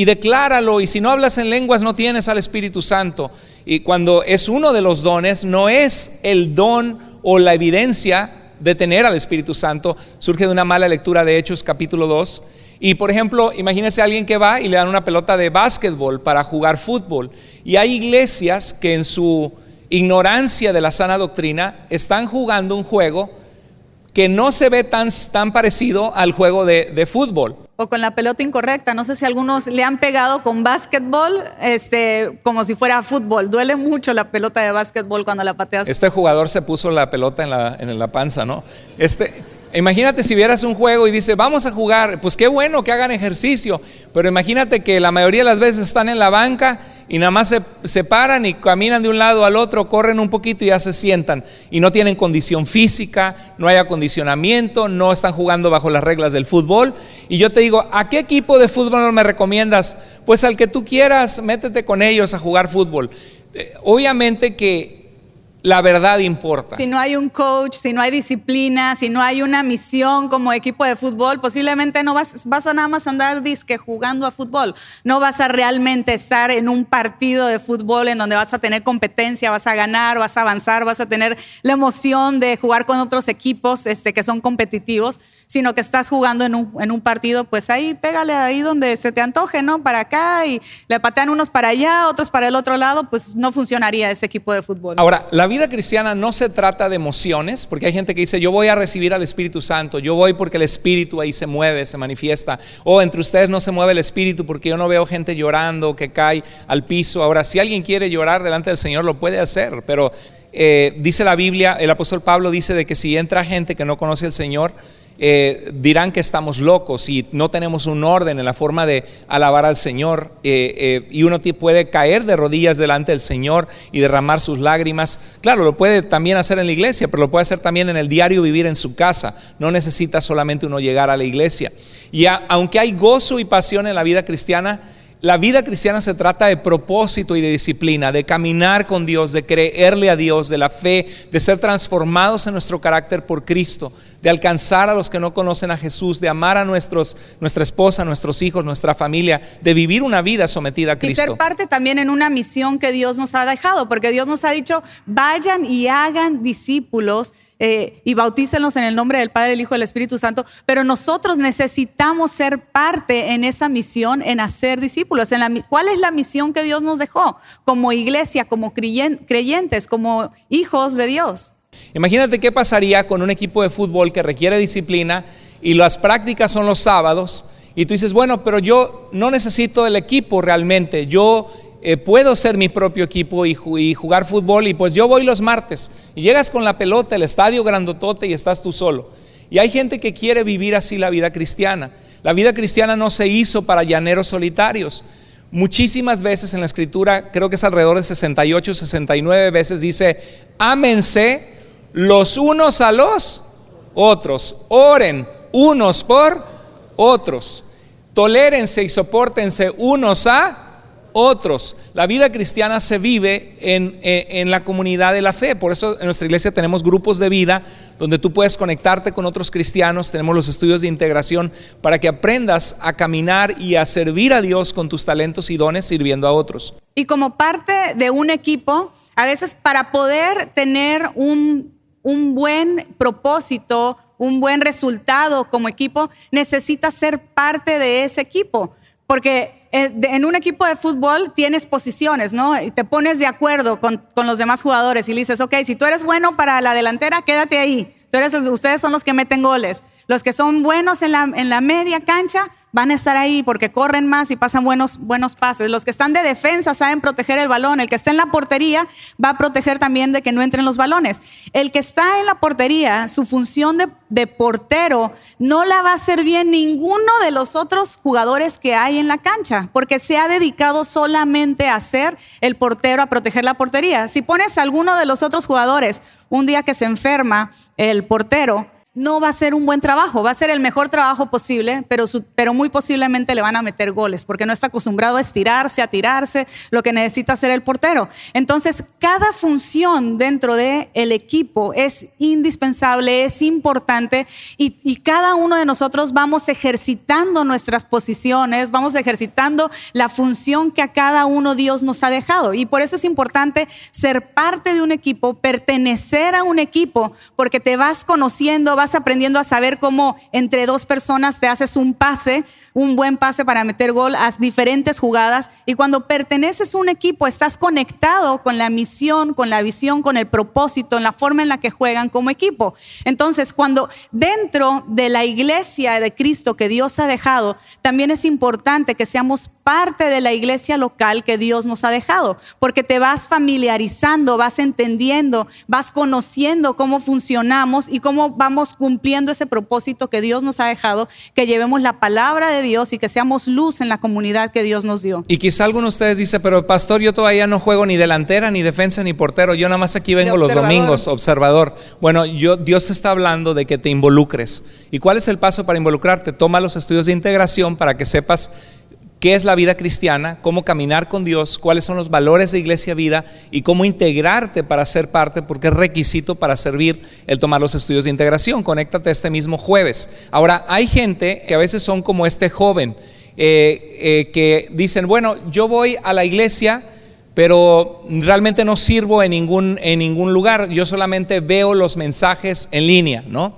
decláralo, y si no hablas en lenguas no tienes al Espíritu Santo. Y cuando es uno de los dones, no es el don o la evidencia de tener al Espíritu Santo. Surge de una mala lectura de Hechos capítulo 2. Y por ejemplo, imagínese a alguien que va y le dan una pelota de básquetbol para jugar fútbol. Y hay iglesias que en su ignorancia de la sana doctrina están jugando un juego que no se ve tan parecido al juego de fútbol. O con la pelota incorrecta. No sé si algunos le han pegado con básquetbol, como si fuera fútbol. Duele mucho la pelota de básquetbol cuando la pateas. Este jugador se puso la pelota en la panza, ¿no? Imagínate si vieras un juego y dice: vamos a jugar. Pues qué bueno que hagan ejercicio, pero imagínate que la mayoría de las veces están en la banca y nada más se paran y caminan de un lado al otro, corren un poquito y ya se sientan, y no tienen condición física, no hay acondicionamiento, no están jugando bajo las reglas del fútbol. Y yo te digo: ¿a qué equipo de fútbol me recomiendas? Pues al que tú quieras, métete con ellos a jugar fútbol. Obviamente que la verdad importa. Si no hay un coach, si no hay disciplina, si no hay una misión como equipo de fútbol, posiblemente no vas a nada más andar disque jugando a fútbol. No vas a realmente estar en un partido de fútbol en donde vas a tener competencia, vas a ganar, vas a avanzar, vas a tener la emoción de jugar con otros equipos que son competitivos, sino que estás jugando en un partido. Pues ahí pégale ahí donde se te antoje, ¿no? Para acá, y le patean unos para allá, otros para el otro lado. Pues no funcionaría ese equipo de fútbol. Ahora, la vida cristiana no se trata de emociones, porque hay gente que dice, yo voy a recibir al Espíritu Santo, yo voy porque el Espíritu ahí se mueve, se manifiesta, o entre ustedes no se mueve el Espíritu porque yo no veo gente llorando que cae al piso. Ahora, si alguien quiere llorar delante del Señor, lo puede hacer, pero dice la Biblia, el apóstol Pablo dice de que si entra gente que no conoce al Señor, dirán que estamos locos y no tenemos un orden en la forma de alabar al Señor, y uno puede caer de rodillas delante del Señor y derramar sus lágrimas. Claro, lo puede también hacer en la iglesia, pero lo puede hacer también en el diario vivir en su casa. No necesita solamente uno llegar a la iglesia. Y aunque hay gozo y pasión en la vida cristiana se trata de propósito y de disciplina, de caminar con Dios, de creerle a Dios, de la fe, de ser transformados en nuestro carácter por Cristo, de alcanzar a los que no conocen a Jesús, de amar a nuestra esposa, nuestros hijos, nuestra familia, de vivir una vida sometida a Cristo. Y ser parte también en una misión que Dios nos ha dejado, porque Dios nos ha dicho, vayan y hagan discípulos y bautícenlos en el nombre del Padre, el Hijo y del Espíritu Santo, pero nosotros necesitamos ser parte en esa misión, en hacer discípulos. ¿Cuál es la misión que Dios nos dejó como iglesia, como creyentes, como hijos de Dios? Imagínate qué pasaría con un equipo de fútbol que requiere disciplina y las prácticas son los sábados, y tú dices, bueno, pero yo no necesito el equipo realmente, yo puedo ser mi propio equipo y jugar fútbol, y pues yo voy los martes, y llegas con la pelota, el estadio grandotote y estás tú solo. Y hay gente que quiere vivir así la vida cristiana. La vida cristiana no se hizo para llaneros solitarios. Muchísimas veces en la Escritura, creo que es alrededor de 68, 69 veces, dice, ámense los unos a los otros, oren unos por otros, tolérense y sopórtense unos a otros. La vida cristiana se vive en la comunidad de la fe. Por eso en nuestra iglesia tenemos grupos de vida donde tú puedes conectarte con otros cristianos. Tenemos los estudios de integración para que aprendas a caminar y a servir a Dios con tus talentos y dones sirviendo a otros. Y como parte de un equipo, a veces para poder tener un buen propósito, un buen resultado como equipo, necesitas ser parte de ese equipo. Porque en un equipo de fútbol tienes posiciones, ¿no? Y te pones de acuerdo con los demás jugadores y le dices, ok, si tú eres bueno para la delantera, quédate ahí. Ustedes son los que meten goles. Los que son buenos en la media cancha van a estar ahí porque corren más y pasan buenos pases. Los que están de defensa saben proteger el balón. El que está en la portería va a proteger también de que no entren los balones. El que está en la portería, su función de portero no la va a hacer bien ninguno de los otros jugadores que hay en la cancha, porque se ha dedicado solamente a ser el portero, a proteger la portería. Si pones a alguno de los otros jugadores un día que se enferma el portero, no va a ser un buen trabajo, va a ser el mejor trabajo posible, pero muy posiblemente le van a meter goles porque no está acostumbrado a estirarse, a tirarse, lo que necesita hacer el portero. Entonces, cada función dentro del equipo es indispensable, es importante, y cada uno de nosotros vamos ejercitando nuestras posiciones, vamos ejercitando la función que a cada uno Dios nos ha dejado. Y por eso es importante ser parte de un equipo, pertenecer a un equipo, porque te vas conociendo, vas aprendiendo a saber cómo entre dos personas te haces un buen pase para meter gol a diferentes jugadas. Y cuando perteneces a un equipo, estás conectado con la misión, con la visión, con el propósito, en la forma en la que juegan como equipo. Entonces, cuando dentro de la iglesia de Cristo que Dios ha dejado, también es importante que seamos parte de la iglesia local que Dios nos ha dejado, porque te vas familiarizando, vas entendiendo, vas conociendo cómo funcionamos y cómo vamos cumpliendo ese propósito que Dios nos ha dejado, que llevemos la palabra de Dios y que seamos luz en la comunidad que Dios nos dio. Y quizá alguno de ustedes dice, pero pastor, yo todavía no juego ni delantera, ni defensa, ni portero, yo nada más aquí vengo los domingos, observador. Bueno, Dios te está hablando de que te involucres. ¿Y cuál es el paso para involucrarte? Toma los estudios de integración para que sepas qué es la vida cristiana, cómo caminar con Dios, cuáles son los valores de Iglesia Vida y cómo integrarte para ser parte, porque es requisito para servir el tomar los estudios de integración. Conéctate este mismo jueves. Ahora, hay gente que a veces son como este joven que dicen, bueno, yo voy a la iglesia, pero realmente no sirvo en ningún lugar, yo solamente veo los mensajes en línea, ¿no?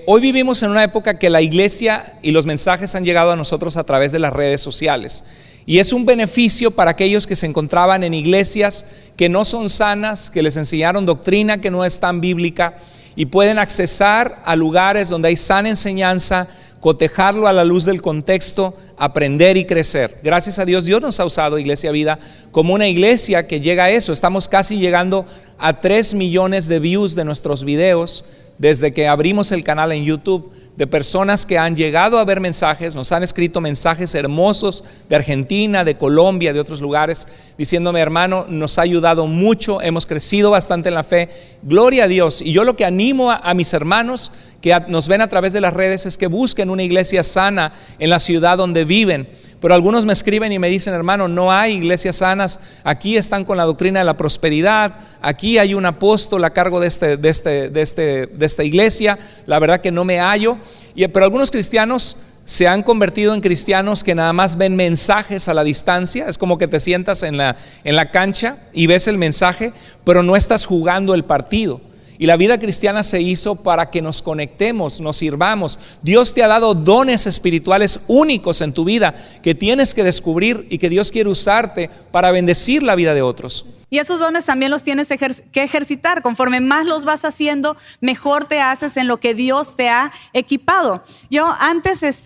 Hoy vivimos en una época que la iglesia y los mensajes han llegado a nosotros a través de las redes sociales. Y es un beneficio para aquellos que se encontraban en iglesias que no son sanas, que les enseñaron doctrina que no es tan bíblica, y pueden accesar a lugares donde hay sana enseñanza, cotejarlo a la luz del contexto, aprender y crecer. Gracias a Dios, Dios nos ha usado Iglesia Vida como una iglesia que llega a eso. Estamos casi llegando a 3 millones de views de nuestros videos desde que abrimos el canal en YouTube, de personas que han llegado a ver mensajes, nos han escrito mensajes hermosos de Argentina, de Colombia, de otros lugares, diciéndome: hermano, nos ha ayudado mucho, hemos crecido bastante en la fe, gloria a Dios. Y yo lo que animo a mis hermanos que nos ven a través de las redes es que busquen una iglesia sana en la ciudad donde viven. Pero algunos me escriben y me dicen: hermano, no hay iglesias sanas, aquí están con la doctrina de la prosperidad, aquí hay un apóstol a cargo de esta iglesia, la verdad que no me hallo. Pero algunos cristianos se han convertido en cristianos que nada más ven mensajes a la distancia. Es como que te sientas en la cancha y ves el mensaje, pero no estás jugando el partido. Y la vida cristiana se hizo para que nos conectemos, nos sirvamos. Dios te ha dado dones espirituales únicos en tu vida que tienes que descubrir y que Dios quiere usarte para bendecir la vida de otros. Y esos dones también los tienes que ejercitar. Conforme más los vas haciendo, mejor te haces en lo que Dios te ha equipado. Yo antes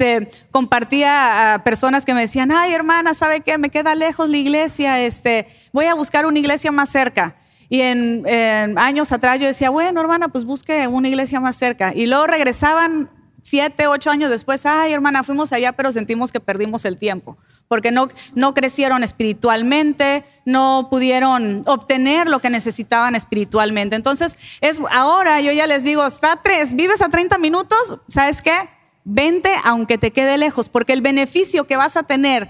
compartía a personas que me decían: ay, hermana, ¿sabe qué? Me queda lejos la iglesia, voy a buscar una iglesia más cerca. Y en años atrás yo decía: bueno, hermana, pues busque una iglesia más cerca. Y luego regresaban 7, 8 años después: ay, hermana, fuimos allá, pero sentimos que perdimos el tiempo, porque no crecieron espiritualmente, no pudieron obtener lo que necesitaban espiritualmente. Entonces, ahora yo ya les digo: vives a 30 minutos, ¿sabes qué? Vente aunque te quede lejos, porque el beneficio que vas a tener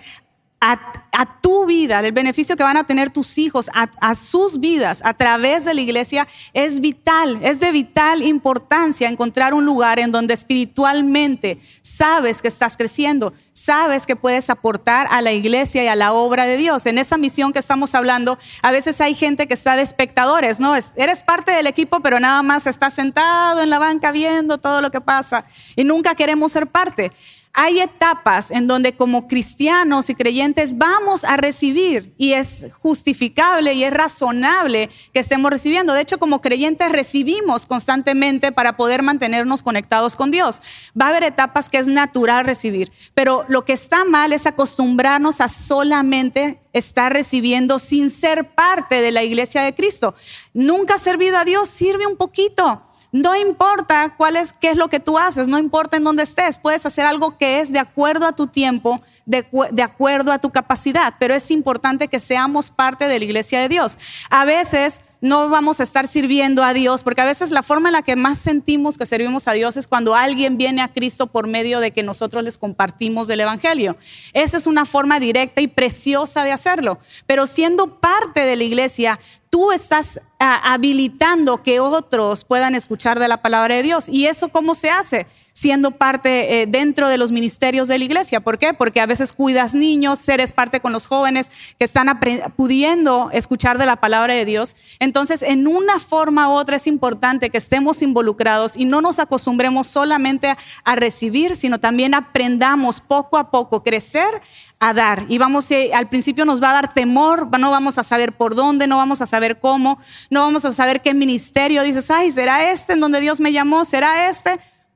a tu vida, el beneficio que van a tener tus hijos a sus vidas a través de la iglesia es vital. Es de vital importancia encontrar un lugar en donde espiritualmente sabes que estás creciendo, sabes que puedes aportar a la iglesia y a la obra de Dios. En esa misión que estamos hablando, a veces hay gente que está de espectadores, ¿no? Eres parte del equipo, pero nada más estás sentado en la banca viendo todo lo que pasa y nunca queremos ser parte. Hay etapas en donde como cristianos y creyentes vamos a recibir, y es justificable y es razonable que estemos recibiendo. De hecho, como creyentes recibimos constantemente para poder mantenernos conectados con Dios. Va a haber etapas que es natural recibir, pero lo que está mal es acostumbrarnos a solamente estar recibiendo sin ser parte de la iglesia de Cristo. Nunca has servido a Dios, sirve un poquito. No importa qué es lo que tú haces, no importa en dónde estés, puedes hacer algo que es de acuerdo a tu tiempo, de acuerdo a tu capacidad, pero es importante que seamos parte de la iglesia de Dios. A veces no vamos a estar sirviendo a Dios, porque a veces la forma en la que más sentimos que servimos a Dios es cuando alguien viene a Cristo por medio de que nosotros les compartimos del evangelio. Esa es una forma directa y preciosa de hacerlo, pero siendo parte de la iglesia, tú estás habilitando que otros puedan escuchar de la palabra de Dios. ¿Y eso cómo se hace? Siendo parte dentro de los ministerios de la iglesia. ¿Por qué? Porque a veces cuidas niños, eres parte con los jóvenes que están pudiendo escuchar de la palabra de Dios. Entonces, en una forma u otra es importante que estemos involucrados y no nos acostumbremos solamente a recibir, sino también aprendamos poco a poco, crecer a dar. Y al principio nos va a dar temor, no vamos a saber por dónde, no vamos a saber cómo, no vamos a saber qué ministerio. Dices: ay, ¿será este en donde Dios me llamó? ¿Será este?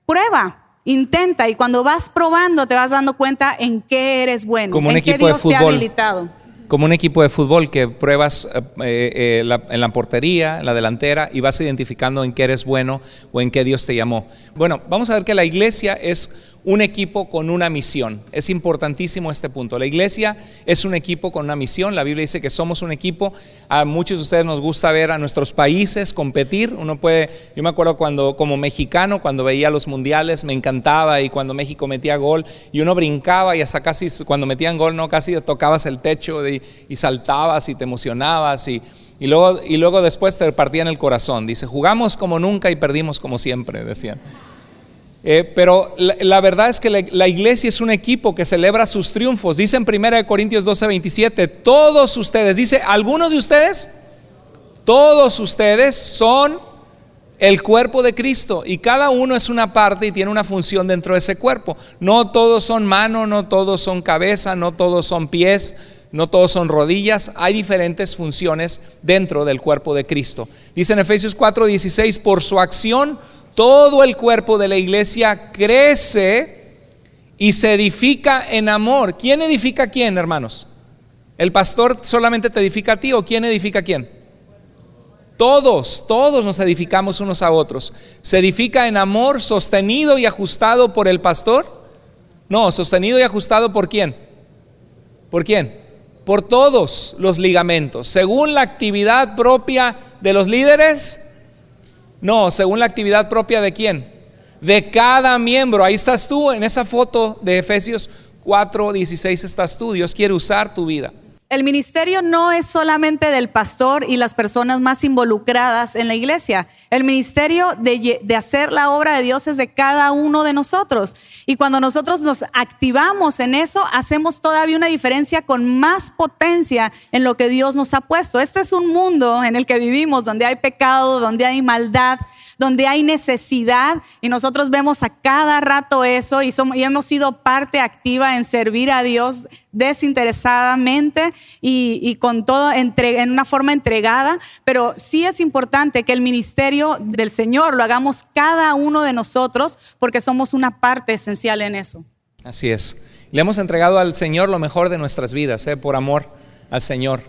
Prueba, intenta, y cuando vas probando te vas dando cuenta en qué eres bueno, como un en qué equipo Dios de fútbol, te ha habilitado. Como un equipo de fútbol que pruebas en la portería, en la delantera, y vas identificando en qué eres bueno o en qué Dios te llamó. Bueno, vamos a ver que la iglesia es un equipo con una misión. Es importantísimo este punto. La iglesia es un equipo con una misión. La Biblia dice que somos un equipo. A muchos de ustedes nos gusta ver a nuestros países competir. Yo me acuerdo como mexicano, cuando veía los mundiales, me encantaba, y cuando México metía gol y uno brincaba y hasta casi cuando metían gol, no, casi tocabas el techo y saltabas y te emocionabas y luego después te partían el corazón. Dice: jugamos como nunca y perdimos como siempre, decían. Pero la verdad es que la iglesia es un equipo que celebra sus triunfos. Dice en 1 Corintios 12:27, todos ustedes, dice, algunos de ustedes, todos ustedes son el cuerpo de Cristo, y cada uno es una parte y tiene una función dentro de ese cuerpo. No todos son manos, no todos son cabeza, no todos son pies, no todos son rodillas. Hay diferentes funciones dentro del cuerpo de Cristo. Dice en Efesios 4:16, por su acción todo el cuerpo de la iglesia crece y se edifica en amor. ¿Quién edifica a quién, hermanos? ¿El pastor solamente te edifica a ti o quién edifica a quién? Todos nos edificamos unos a otros. ¿Se edifica en amor, sostenido y ajustado por el pastor? No, sostenido y ajustado ¿por quién? ¿Por quién? Por todos los ligamentos. ¿Según la actividad propia de los líderes? No, según la actividad propia ¿de quién? De cada miembro. Ahí estás tú, en esa foto de Efesios 4:16 estás tú. Dios quiere usar tu vida. El ministerio no es solamente del pastor y las personas más involucradas en la iglesia. El ministerio de hacer la obra de Dios es de cada uno de nosotros. Y cuando nosotros nos activamos en eso, hacemos todavía una diferencia con más potencia en lo que Dios nos ha puesto. Este es un mundo en el que vivimos, donde hay pecado, donde hay maldad, donde hay necesidad, y nosotros vemos a cada rato eso y hemos sido parte activa en servir a Dios desinteresadamente y con todo en una forma entregada. Pero sí es importante que el ministerio del Señor lo hagamos cada uno de nosotros, porque somos una parte esencial en eso. Así es. Le hemos entregado al Señor lo mejor de nuestras vidas, por amor al Señor.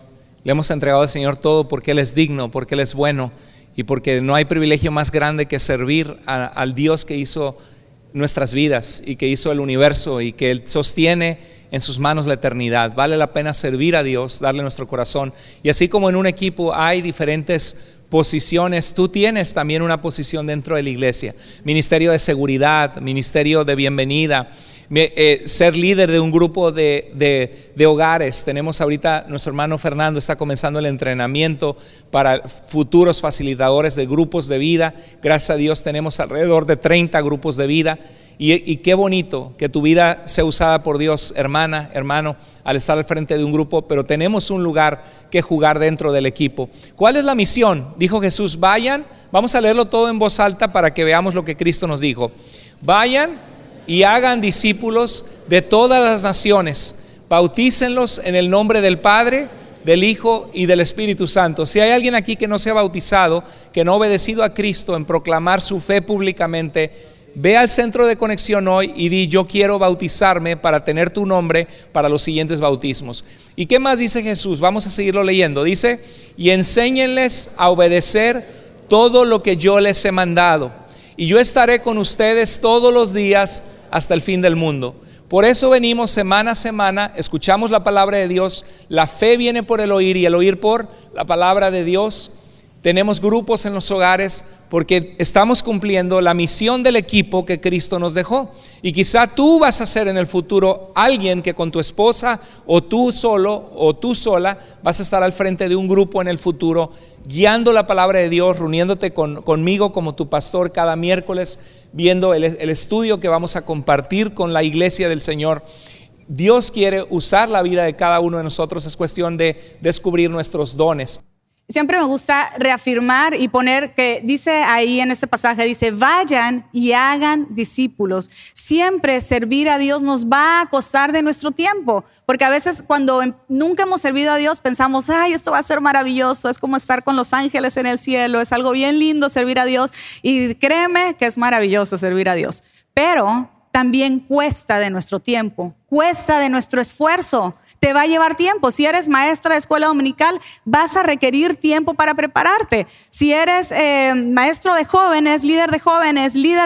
Le hemos entregado al Señor todo porque Él es digno, porque Él es bueno, y porque no hay privilegio más grande que servir al Dios que hizo nuestras vidas y que hizo el universo y que Él sostiene en sus manos la eternidad. Vale la pena servir a Dios, darle nuestro corazón. Y así como en un equipo hay diferentes posiciones, tú tienes también una posición dentro de la iglesia. Ministerio de seguridad, ministerio de bienvenida, ser líder de un grupo de hogares. Tenemos ahorita, nuestro hermano Fernando está comenzando el entrenamiento para futuros facilitadores de grupos de vida. Gracias a Dios tenemos alrededor de 30 grupos de vida. Y qué bonito que tu vida sea usada por Dios, hermana, hermano, al estar al frente de un grupo, pero tenemos un lugar que jugar dentro del equipo. ¿Cuál es la misión? Dijo Jesús, vayan, vamos a leerlo todo en voz alta para que veamos lo que Cristo nos dijo. Vayan y hagan discípulos de todas las naciones, bautícenlos en el nombre del Padre, del Hijo y del Espíritu Santo. Si hay alguien aquí que no se ha bautizado, que no ha obedecido a Cristo en proclamar su fe públicamente, ve al centro de conexión hoy y di: yo quiero bautizarme para tener tu nombre para los siguientes bautismos. ¿Y qué más dice Jesús? Vamos a seguirlo leyendo. Dice: y enséñenles a obedecer todo lo que yo les he mandado, y yo estaré con ustedes todos los días hasta el fin del mundo. Por eso venimos semana a semana, escuchamos la palabra de Dios. La fe viene por el oír y el oír por la palabra de Dios. Tenemos grupos en los hogares porque estamos cumpliendo la misión del equipo que Cristo nos dejó. Y quizá tú vas a ser en el futuro alguien que con tu esposa, o tú solo o tú sola, vas a estar al frente de un grupo en el futuro, guiando la palabra de Dios, reuniéndote conmigo como tu pastor cada miércoles, viendo el estudio que vamos a compartir con la iglesia del Señor. Dios quiere usar la vida de cada uno de nosotros. Es cuestión de descubrir nuestros dones. Siempre me gusta reafirmar y poner que dice ahí en este pasaje, dice: vayan y hagan discípulos. Siempre servir a Dios nos va a costar de nuestro tiempo, porque a veces cuando nunca hemos servido a Dios pensamos: ay, esto va a ser maravilloso, es como estar con los ángeles en el cielo, es algo bien lindo servir a Dios. Y créeme que es maravilloso servir a Dios, pero también cuesta de nuestro tiempo, cuesta de nuestro esfuerzo. Te va a llevar tiempo. Si eres maestra de escuela dominical, vas a requerir tiempo para prepararte. Si eres maestro de jóvenes, líder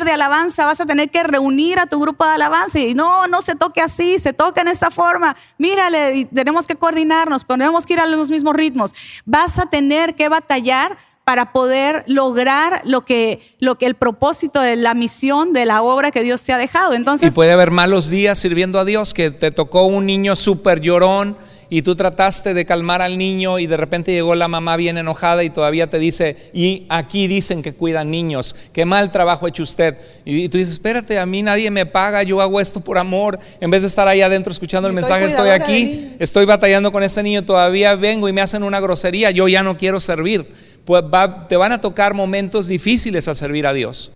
de alabanza, vas a tener que reunir a tu grupo de alabanza. Y no se toque así, se toca en esta forma. Mírale, y tenemos que coordinarnos, tenemos que ir a los mismos ritmos. Vas a tener que batallar para poder lograr lo que el propósito de la misión de la obra que Dios te ha dejado. Entonces, y puede haber malos días sirviendo a Dios, que te tocó un niño súper llorón y tú trataste de calmar al niño y de repente llegó la mamá bien enojada y todavía te dice: y aquí dicen que cuidan niños, qué mal trabajo ha hecho usted. Y tú dices: espérate, a mí nadie me paga, yo hago esto por amor. En vez de estar ahí adentro escuchando el mensaje, estoy aquí, estoy batallando con ese niño, todavía vengo y me hacen una grosería, yo ya no quiero servir. pues te van a tocar momentos difíciles al servir a Dios.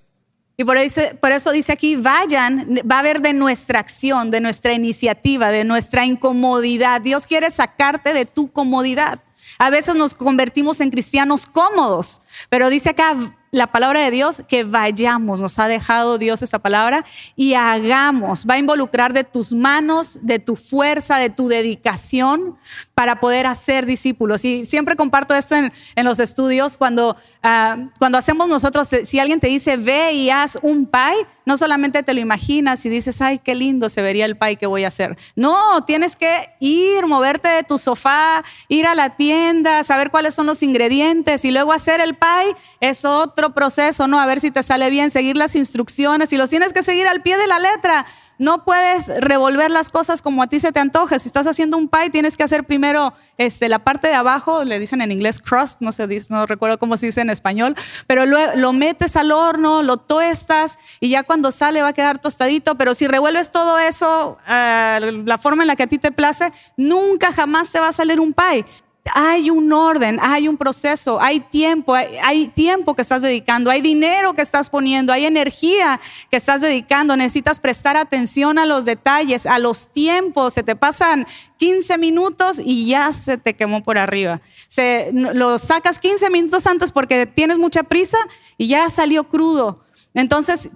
Y por eso dice aquí, vayan, va a haber de nuestra acción, de nuestra iniciativa, de nuestra incomodidad. Dios quiere sacarte de tu comodidad. A veces nos convertimos en cristianos cómodos, pero dice acá la palabra de Dios que vayamos, nos ha dejado Dios esta palabra, y hagamos. Va a involucrar de tus manos, de tu fuerza, de tu dedicación para poder hacer discípulos. Y siempre comparto esto en los estudios, cuando hacemos nosotros, si alguien te dice ve y haz un pie, no solamente te lo imaginas y dices, ay, qué lindo se vería el pie que voy a hacer. No, tienes que ir, moverte de tu sofá, ir a la tienda, saber cuáles son los ingredientes y luego hacer el pie. Es otro proceso, ¿no? A ver si te sale bien, seguir las instrucciones y los tienes que seguir al pie de la letra. No puedes revolver las cosas como a ti se te antoje. Si estás haciendo un pie, tienes que hacer primero la parte de abajo, le dicen en inglés crust, no recuerdo cómo se dice en español, pero luego lo metes al horno, lo tuestas y ya cuando sale va a quedar tostadito. Pero si revuelves todo eso, la forma en la que a ti te place, nunca jamás te va a salir un pie. Hay un orden, hay un proceso, hay tiempo que estás dedicando, hay dinero que estás poniendo, hay energía que estás dedicando. Necesitas prestar atención a los detalles, a los tiempos. Se te pasan 15 minutos y ya se te quemó por arriba. Lo sacas 15 minutos antes porque tienes mucha prisa y ya salió crudo. Entonces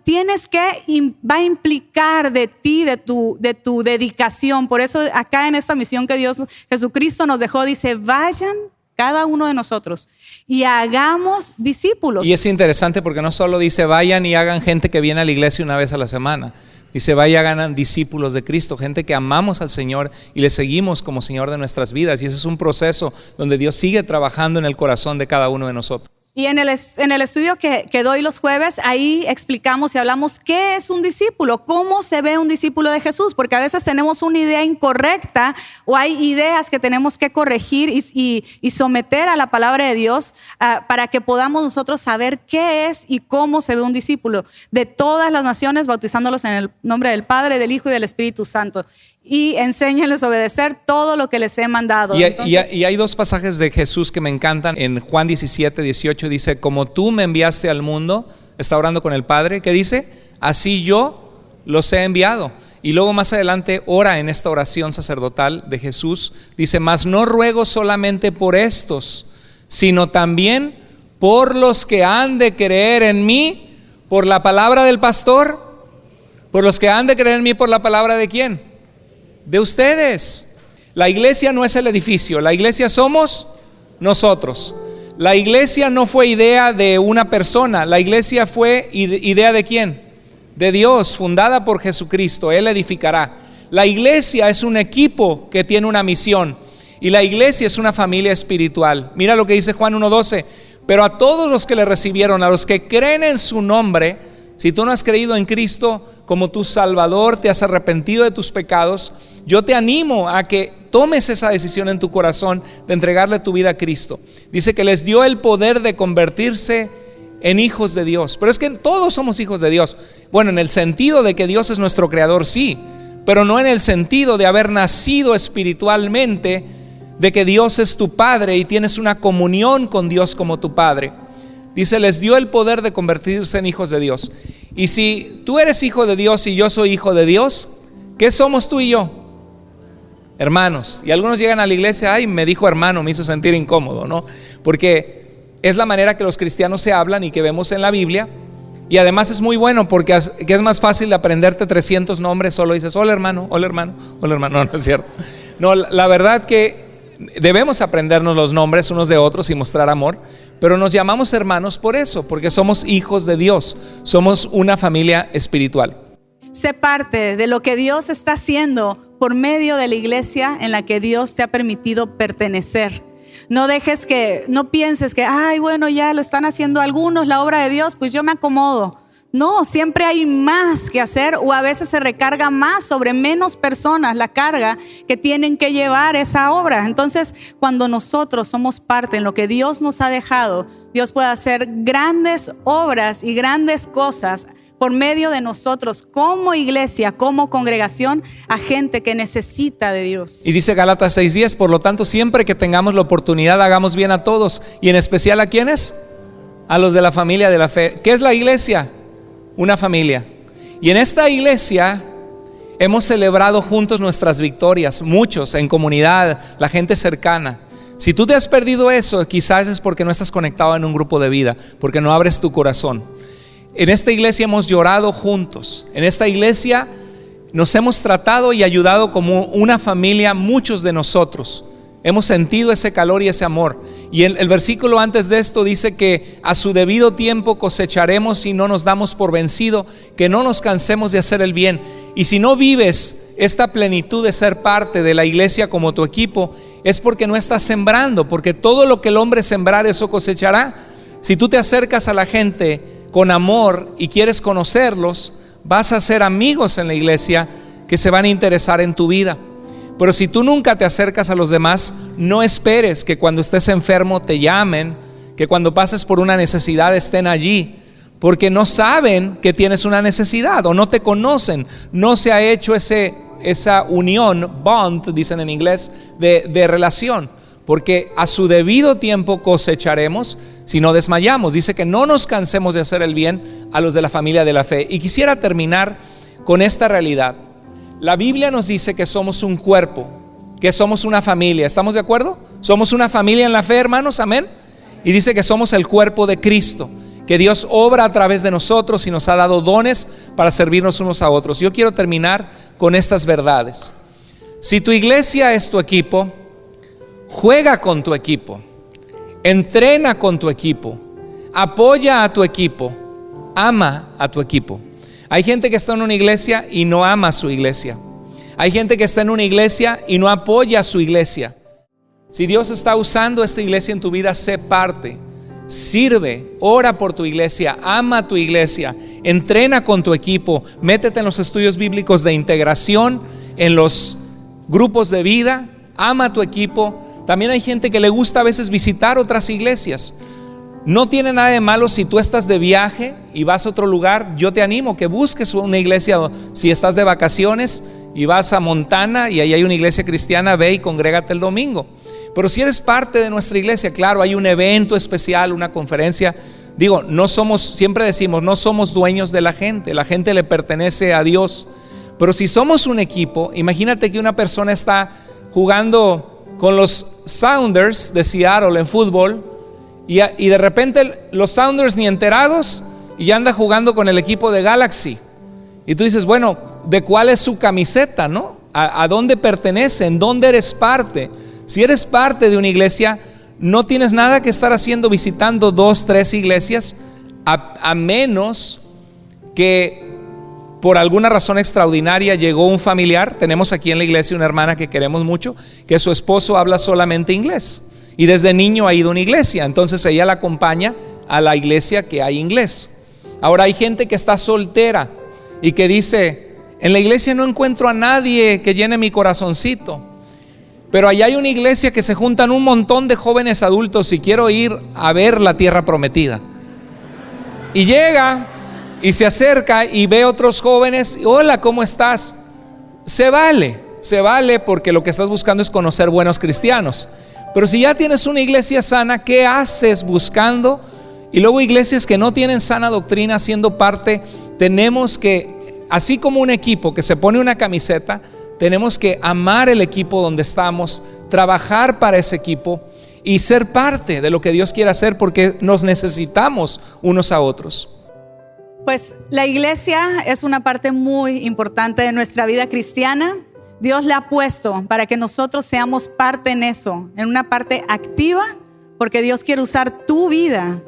va a implicar de ti, de tu dedicación. Por eso acá en esta misión que Jesucristo nos dejó, dice, vayan cada uno de nosotros y hagamos discípulos. Y es interesante porque no solo dice vayan y hagan gente que viene a la iglesia una vez a la semana. Dice vayan y hagan discípulos de Cristo, gente que amamos al Señor y le seguimos como Señor de nuestras vidas. Y ese es un proceso donde Dios sigue trabajando en el corazón de cada uno de nosotros. Y en el estudio que doy los jueves, ahí explicamos y hablamos qué es un discípulo, cómo se ve un discípulo de Jesús, porque a veces tenemos una idea incorrecta o hay ideas que tenemos que corregir y someter a la palabra de Dios para que podamos nosotros saber qué es y cómo se ve un discípulo de todas las naciones, bautizándolos en el nombre del Padre, del Hijo y del Espíritu Santo. Y enséñenles a obedecer todo lo que les he mandado. Y hay dos pasajes de Jesús que me encantan. En Juan 17, 18 dice, como tú me enviaste al mundo, está orando con el Padre, ¿qué dice? Así yo los he enviado. Y luego más adelante ora en esta oración sacerdotal de Jesús, dice, mas no ruego solamente por estos, sino también por los que han de creer en mí por la palabra del pastor. Por los que han de creer en mí por la palabra de ¿quién? De ustedes. La iglesia no es el edificio, la iglesia somos nosotros. La iglesia no fue idea de una persona, la iglesia fue idea de ¿quién? De Dios, fundada por Jesucristo. Él edificará. La iglesia es un equipo que tiene una misión y la iglesia es una familia espiritual. Mira lo que dice Juan 1:12, pero a todos los que le recibieron, a los que creen en su nombre, si tú no has creído en Cristo como tu Salvador, te has arrepentido de tus pecados, yo te animo a que tomes esa decisión en tu corazón de entregarle tu vida a Cristo. Dice que les dio el poder de convertirse en hijos de Dios. Pero es que todos somos hijos de Dios. Bueno, en el sentido de que Dios es nuestro creador, sí, pero no en el sentido de haber nacido espiritualmente, de que Dios es tu Padre y tienes una comunión con Dios como tu Padre. Dice, les dio el poder de convertirse en hijos de Dios. Y si tú eres hijo de Dios y yo soy hijo de Dios, ¿qué somos tú y yo? Hermanos. Y algunos llegan a la iglesia, ay, me dijo hermano, me hizo sentir incómodo, ¿no? Porque es la manera que los cristianos se hablan y que vemos en la Biblia. Y además es muy bueno porque es más fácil aprenderte 300 nombres, solo dices, hola hermano, hola hermano, hola hermano. No es cierto. No, la verdad que debemos aprendernos los nombres unos de otros y mostrar amor, pero nos llamamos hermanos por eso, porque somos hijos de Dios, somos una familia espiritual. Sé parte de lo que Dios está haciendo por medio de la iglesia en la que Dios te ha permitido pertenecer. No pienses que, ay, bueno, ya lo están haciendo algunos, la obra de Dios, pues yo me acomodo. No, siempre hay más que hacer, o a veces se recarga más sobre menos personas la carga que tienen que llevar esa obra. Entonces, cuando nosotros somos parte en lo que Dios nos ha dejado, Dios puede hacer grandes obras y grandes cosas por medio de nosotros como iglesia, como congregación, a gente que necesita de Dios. Y dice Gálatas 6:10, por lo tanto, siempre que tengamos la oportunidad, hagamos bien a todos, y en especial ¿a quiénes? A los de la familia de la fe. ¿Qué es la iglesia? Una familia. Y en esta iglesia hemos celebrado juntos nuestras victorias, muchos en comunidad, la gente cercana. Si tú te has perdido eso, quizás es porque no estás conectado en un grupo de vida, porque no abres tu corazón. En esta iglesia hemos llorado juntos. En esta iglesia nos hemos tratado y ayudado como una familia, muchos de nosotros. Hemos sentido ese calor y ese amor. Y el versículo antes de esto dice que a su debido tiempo cosecharemos si no nos damos por vencido, que no nos cansemos de hacer el bien. Y si no vives esta plenitud de ser parte de la iglesia como tu equipo, es porque no estás sembrando, porque todo lo que el hombre sembrar, eso cosechará. Si tú te acercas a la gente con amor y quieres conocerlos, vas a ser amigos en la iglesia que se van a interesar en tu vida. Pero si tú nunca te acercas a los demás, no esperes que cuando estés enfermo te llamen, que cuando pases por una necesidad estén allí, porque no saben que tienes una necesidad o no te conocen. No se ha hecho esa unión, bond, dicen en inglés, de relación. Porque a su debido tiempo cosecharemos si no desmayamos. Dice que no nos cansemos de hacer el bien a los de la familia de la fe. Y quisiera terminar con esta realidad. La Biblia nos dice que somos un cuerpo, que somos una familia. ¿Estamos de acuerdo? Somos una familia en la fe, hermanos, amén. Y dice que somos el cuerpo de Cristo, que Dios obra a través de nosotros y nos ha dado dones para servirnos unos a otros. Yo quiero terminar con estas verdades. Si tu iglesia es tu equipo, juega con tu equipo, entrena con tu equipo, apoya a tu equipo, ama a tu equipo. Hay gente que está en una iglesia y no ama a su iglesia. Hay gente que está en una iglesia y no apoya a su iglesia. Si Dios está usando esta iglesia en tu vida, sé parte, sirve, ora por tu iglesia, ama a tu iglesia, entrena con tu equipo, métete en los estudios bíblicos de integración, en los grupos de vida, ama a tu equipo. También hay gente que le gusta a veces visitar otras iglesias. No tiene nada de malo si tú estás de viaje y vas a otro lugar. Yo te animo que busques una iglesia. Si estás de vacaciones y vas a Montana y ahí hay una iglesia cristiana, ve y congrégate el domingo. Pero si eres parte de nuestra iglesia, claro, hay un evento especial, una conferencia. Digo, no somos, siempre decimos, no somos dueños de la gente le pertenece a Dios. Pero si somos un equipo, imagínate que una persona está jugando con los Sounders de Seattle en fútbol y de repente los Sounders ni enterados y ya anda jugando con el equipo de Galaxy. Y tú dices, bueno, ¿de cuál es su camiseta, no? ¿A dónde pertenece? ¿En dónde eres parte? Si eres parte de una iglesia, no tienes nada que estar haciendo visitando 2, 3 iglesias, a menos que por alguna razón extraordinaria llegó un familiar. Tenemos aquí en la iglesia una hermana que queremos mucho, que su esposo habla solamente inglés y desde niño ha ido a una iglesia, entonces ella la acompaña a la iglesia que hay inglés. Ahora hay gente que está soltera y que dice, en la iglesia no encuentro a nadie que llene mi corazoncito, pero allá hay una iglesia que se juntan un montón de jóvenes adultos y quiero ir a ver la tierra prometida. Y llega y se acerca y ve otros jóvenes. Hola, ¿cómo estás? Se vale porque lo que estás buscando es conocer buenos cristianos. Pero si ya tienes una iglesia sana, ¿qué haces buscando? Y luego iglesias que no tienen sana doctrina siendo parte. Tenemos que, así como un equipo que se pone una camiseta, tenemos que amar el equipo donde estamos, trabajar para ese equipo y ser parte de lo que Dios quiere hacer, porque nos necesitamos unos a otros. Pues la iglesia es una parte muy importante de nuestra vida cristiana. Dios la ha puesto para que nosotros seamos parte en eso, en una parte activa, porque Dios quiere usar tu vida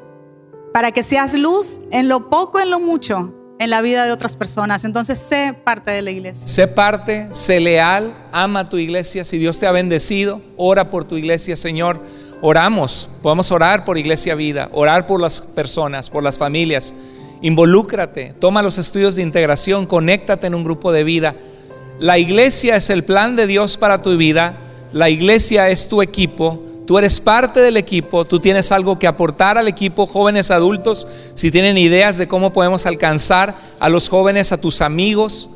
para que seas luz en lo poco, en lo mucho, en la vida de otras personas. Entonces sé parte de la iglesia. Sé parte, sé leal, ama a tu iglesia. Si Dios te ha bendecido, ora por tu iglesia, Señor. Podemos orar por Iglesia Vida, orar por las personas, por las familias. Involúcrate, toma los estudios de integración, conéctate en un grupo de vida. La iglesia es el plan de Dios para tu vida. La iglesia es tu equipo. Tú eres parte del equipo, tú tienes algo que aportar al equipo, jóvenes, adultos. Si tienen ideas de cómo podemos alcanzar a los jóvenes, a tus amigos,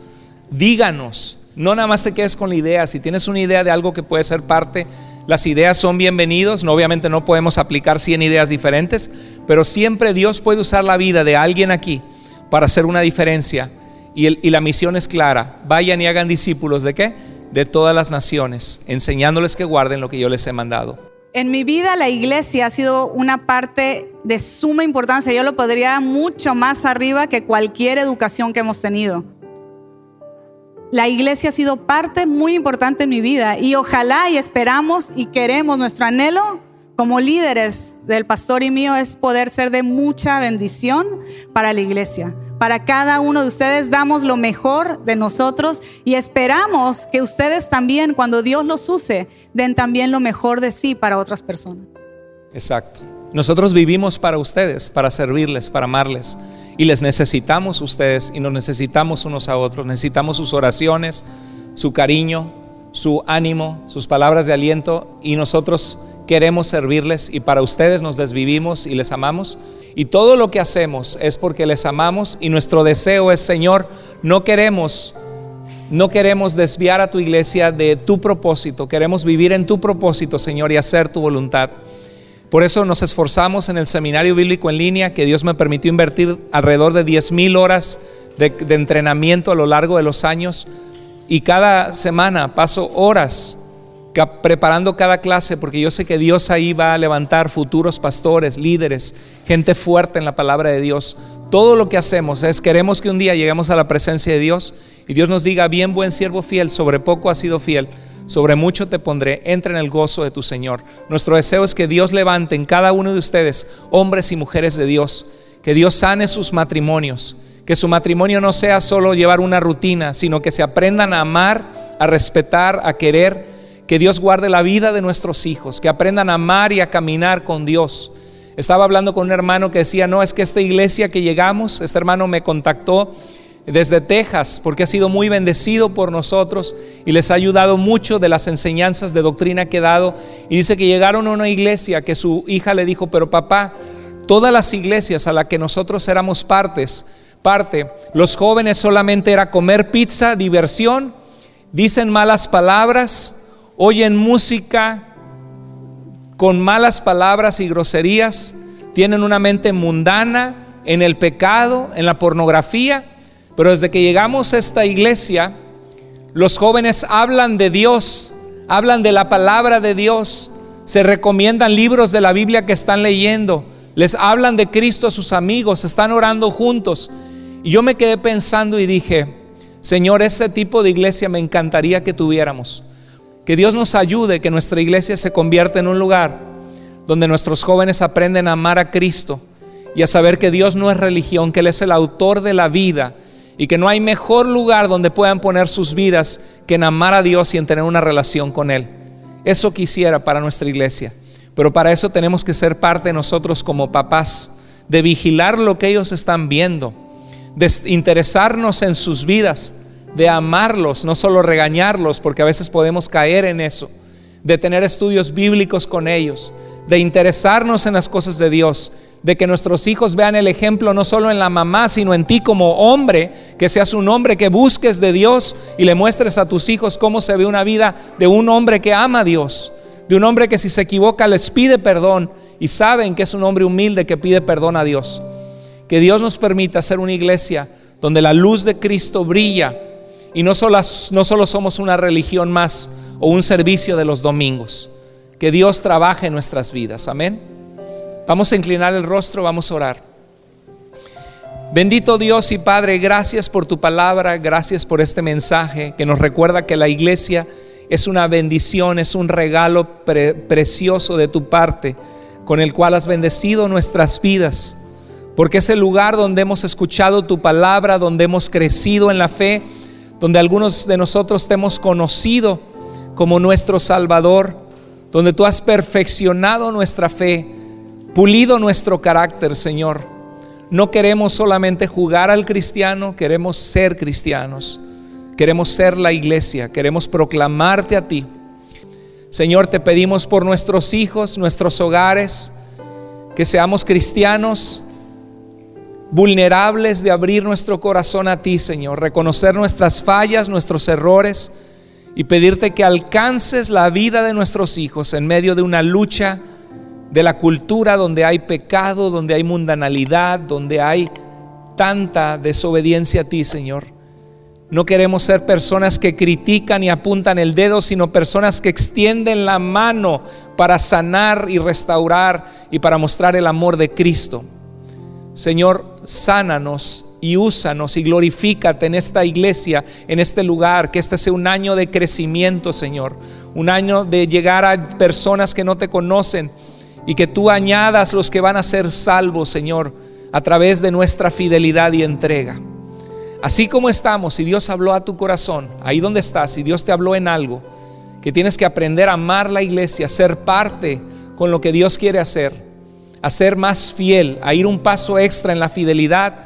díganos. No nada más te quedes con la idea. Si tienes una idea de algo que puede ser parte, las ideas son bienvenidos. No, obviamente no podemos aplicar 100 ideas diferentes, pero siempre Dios puede usar la vida de alguien aquí para hacer una diferencia. Y la misión es clara: vayan y hagan discípulos ¿de qué? De todas las naciones, enseñándoles que guarden lo que yo les he mandado. En mi vida la iglesia ha sido una parte de suma importancia. Yo lo podría mucho más arriba que cualquier educación que hemos tenido. La iglesia ha sido parte muy importante en mi vida y ojalá y esperamos y queremos, nuestro anhelo como líderes del pastor y mío es poder ser de mucha bendición para la iglesia. Para cada uno de ustedes damos lo mejor de nosotros y esperamos que ustedes también, cuando Dios los use, den también lo mejor de sí para otras personas. Exacto. Nosotros vivimos para ustedes, para servirles, para amarles, y les necesitamos ustedes y nos necesitamos unos a otros. Necesitamos sus oraciones, su cariño, su ánimo, sus palabras de aliento, y nosotros queremos servirles y para ustedes nos desvivimos y les amamos. Y todo lo que hacemos es porque les amamos y nuestro deseo es: Señor, no queremos desviar a tu iglesia de tu propósito. Queremos vivir en tu propósito, Señor, y hacer tu voluntad. Por eso nos esforzamos en el seminario bíblico en línea, que Dios me permitió invertir alrededor de 10,000 horas de entrenamiento a lo largo de los años. Y cada semana paso horas preparando cada clase, porque yo sé que Dios ahí va a levantar futuros pastores, líderes, gente fuerte en la palabra de Dios. Todo lo que hacemos es: queremos que un día lleguemos a la presencia de Dios y Dios nos diga: bien, buen siervo fiel, sobre poco has sido fiel, sobre mucho te pondré, entra en el gozo de tu Señor. Nuestro deseo es que Dios levante en cada uno de ustedes hombres y mujeres de Dios, que Dios sane sus matrimonios, que su matrimonio no sea solo llevar una rutina, sino que se aprendan a amar, a respetar, a querer. Que Dios guarde la vida de nuestros hijos, que aprendan a amar y a caminar con Dios. Estaba hablando con un hermano que decía: no, es que esta iglesia que llegamos, este hermano me contactó desde Texas porque ha sido muy bendecido por nosotros y les ha ayudado mucho de las enseñanzas de doctrina que he dado, y dice que llegaron a una iglesia que su hija le dijo: pero papá, todas las iglesias a las que nosotros éramos parte, los jóvenes solamente era comer pizza, diversión, dicen malas palabras, oyen música con malas palabras y groserías, tienen una mente mundana en el pecado, en la pornografía. Pero desde que llegamos a esta iglesia, los jóvenes hablan de Dios, hablan de la palabra de Dios, se recomiendan libros de la Biblia que están leyendo, les hablan de Cristo a sus amigos, están orando juntos. Y yo me quedé pensando y dije: Señor, ese tipo de iglesia me encantaría que tuviéramos. Que Dios nos ayude, que nuestra iglesia se convierta en un lugar donde nuestros jóvenes aprenden a amar a Cristo y a saber que Dios no es religión, que Él es el autor de la vida, y que no hay mejor lugar donde puedan poner sus vidas que en amar a Dios y en tener una relación con Él. Eso quisiera para nuestra iglesia, pero para eso tenemos que ser parte nosotros como papás, de vigilar lo que ellos están viendo, de interesarnos en sus vidas, de amarlos, no solo regañarlos, porque a veces podemos caer en eso, de tener estudios bíblicos con ellos, de interesarnos en las cosas de Dios, de que nuestros hijos vean el ejemplo no solo en la mamá, sino en ti como hombre, que seas un hombre que busques de Dios y le muestres a tus hijos cómo se ve una vida de un hombre que ama a Dios, de un hombre que si se equivoca les pide perdón y saben que es un hombre humilde que pide perdón a Dios. Que Dios nos permita ser una iglesia donde la luz de Cristo brilla y no solo somos una religión más o un servicio de los domingos. Que Dios trabaje en nuestras vidas. Amén. Vamos a inclinar el rostro, vamos a orar. Bendito Dios y Padre, gracias por tu palabra, gracias por este mensaje que nos recuerda que la iglesia es una bendición, es un regalo precioso de tu parte, con el cual has bendecido nuestras vidas, porque es el lugar donde hemos escuchado tu palabra, donde hemos crecido en la fe, donde algunos de nosotros te hemos conocido como nuestro Salvador, donde tú has perfeccionado nuestra fe, pulido nuestro carácter, Señor. No queremos solamente jugar al cristiano, queremos ser cristianos, queremos ser la iglesia, queremos proclamarte a ti. Señor, te pedimos por nuestros hijos, nuestros hogares, que seamos cristianos vulnerables de abrir nuestro corazón a ti, Señor, reconocer nuestras fallas, nuestros errores y pedirte que alcances la vida de nuestros hijos en medio de una lucha de la cultura donde hay pecado, donde hay mundanalidad, donde hay tanta desobediencia a ti, Señor. No queremos ser personas que critican y apuntan el dedo, sino personas que extienden la mano para sanar y restaurar y para mostrar el amor de Cristo. Señor, sánanos y úsanos y glorifícate en esta iglesia, en este lugar, que este sea un año de crecimiento, Señor, un año de llegar a personas que no te conocen y que tú añadas los que van a ser salvos, Señor, a través de nuestra fidelidad y entrega. Así como estamos, si Dios habló a tu corazón, ahí donde estás, si Dios te habló en algo, que tienes que aprender a amar la iglesia, ser parte con lo que Dios quiere hacer, a ser más fiel, a ir un paso extra en la fidelidad,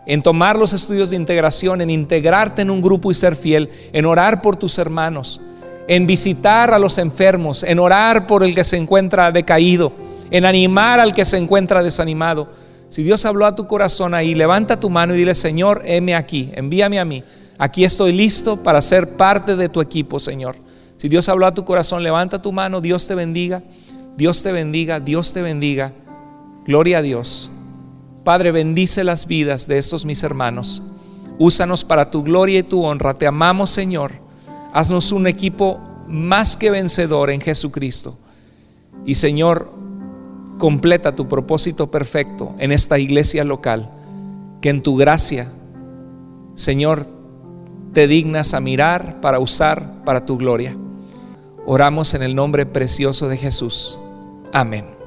en tomar los estudios de integración, en integrarte en un grupo y ser fiel, en orar por tus hermanos, en visitar a los enfermos, en orar por el que se encuentra decaído, en animar al que se encuentra desanimado. Si Dios habló a tu corazón ahí, levanta tu mano y dile: Señor, heme aquí, envíame a mí, aquí estoy listo para ser parte de tu equipo, Señor. Si Dios habló a tu corazón, levanta tu mano. Dios te bendiga, Dios te bendiga, Dios te bendiga. Gloria a Dios. Padre, bendice las vidas de estos mis hermanos. Úsanos para tu gloria y tu honra. Te amamos, Señor. Haznos un equipo más que vencedor en Jesucristo. Y, Señor, completa tu propósito perfecto en esta iglesia local, que en tu gracia, Señor, te dignas a mirar para usar para tu gloria. Oramos en el nombre precioso de Jesús. Amén.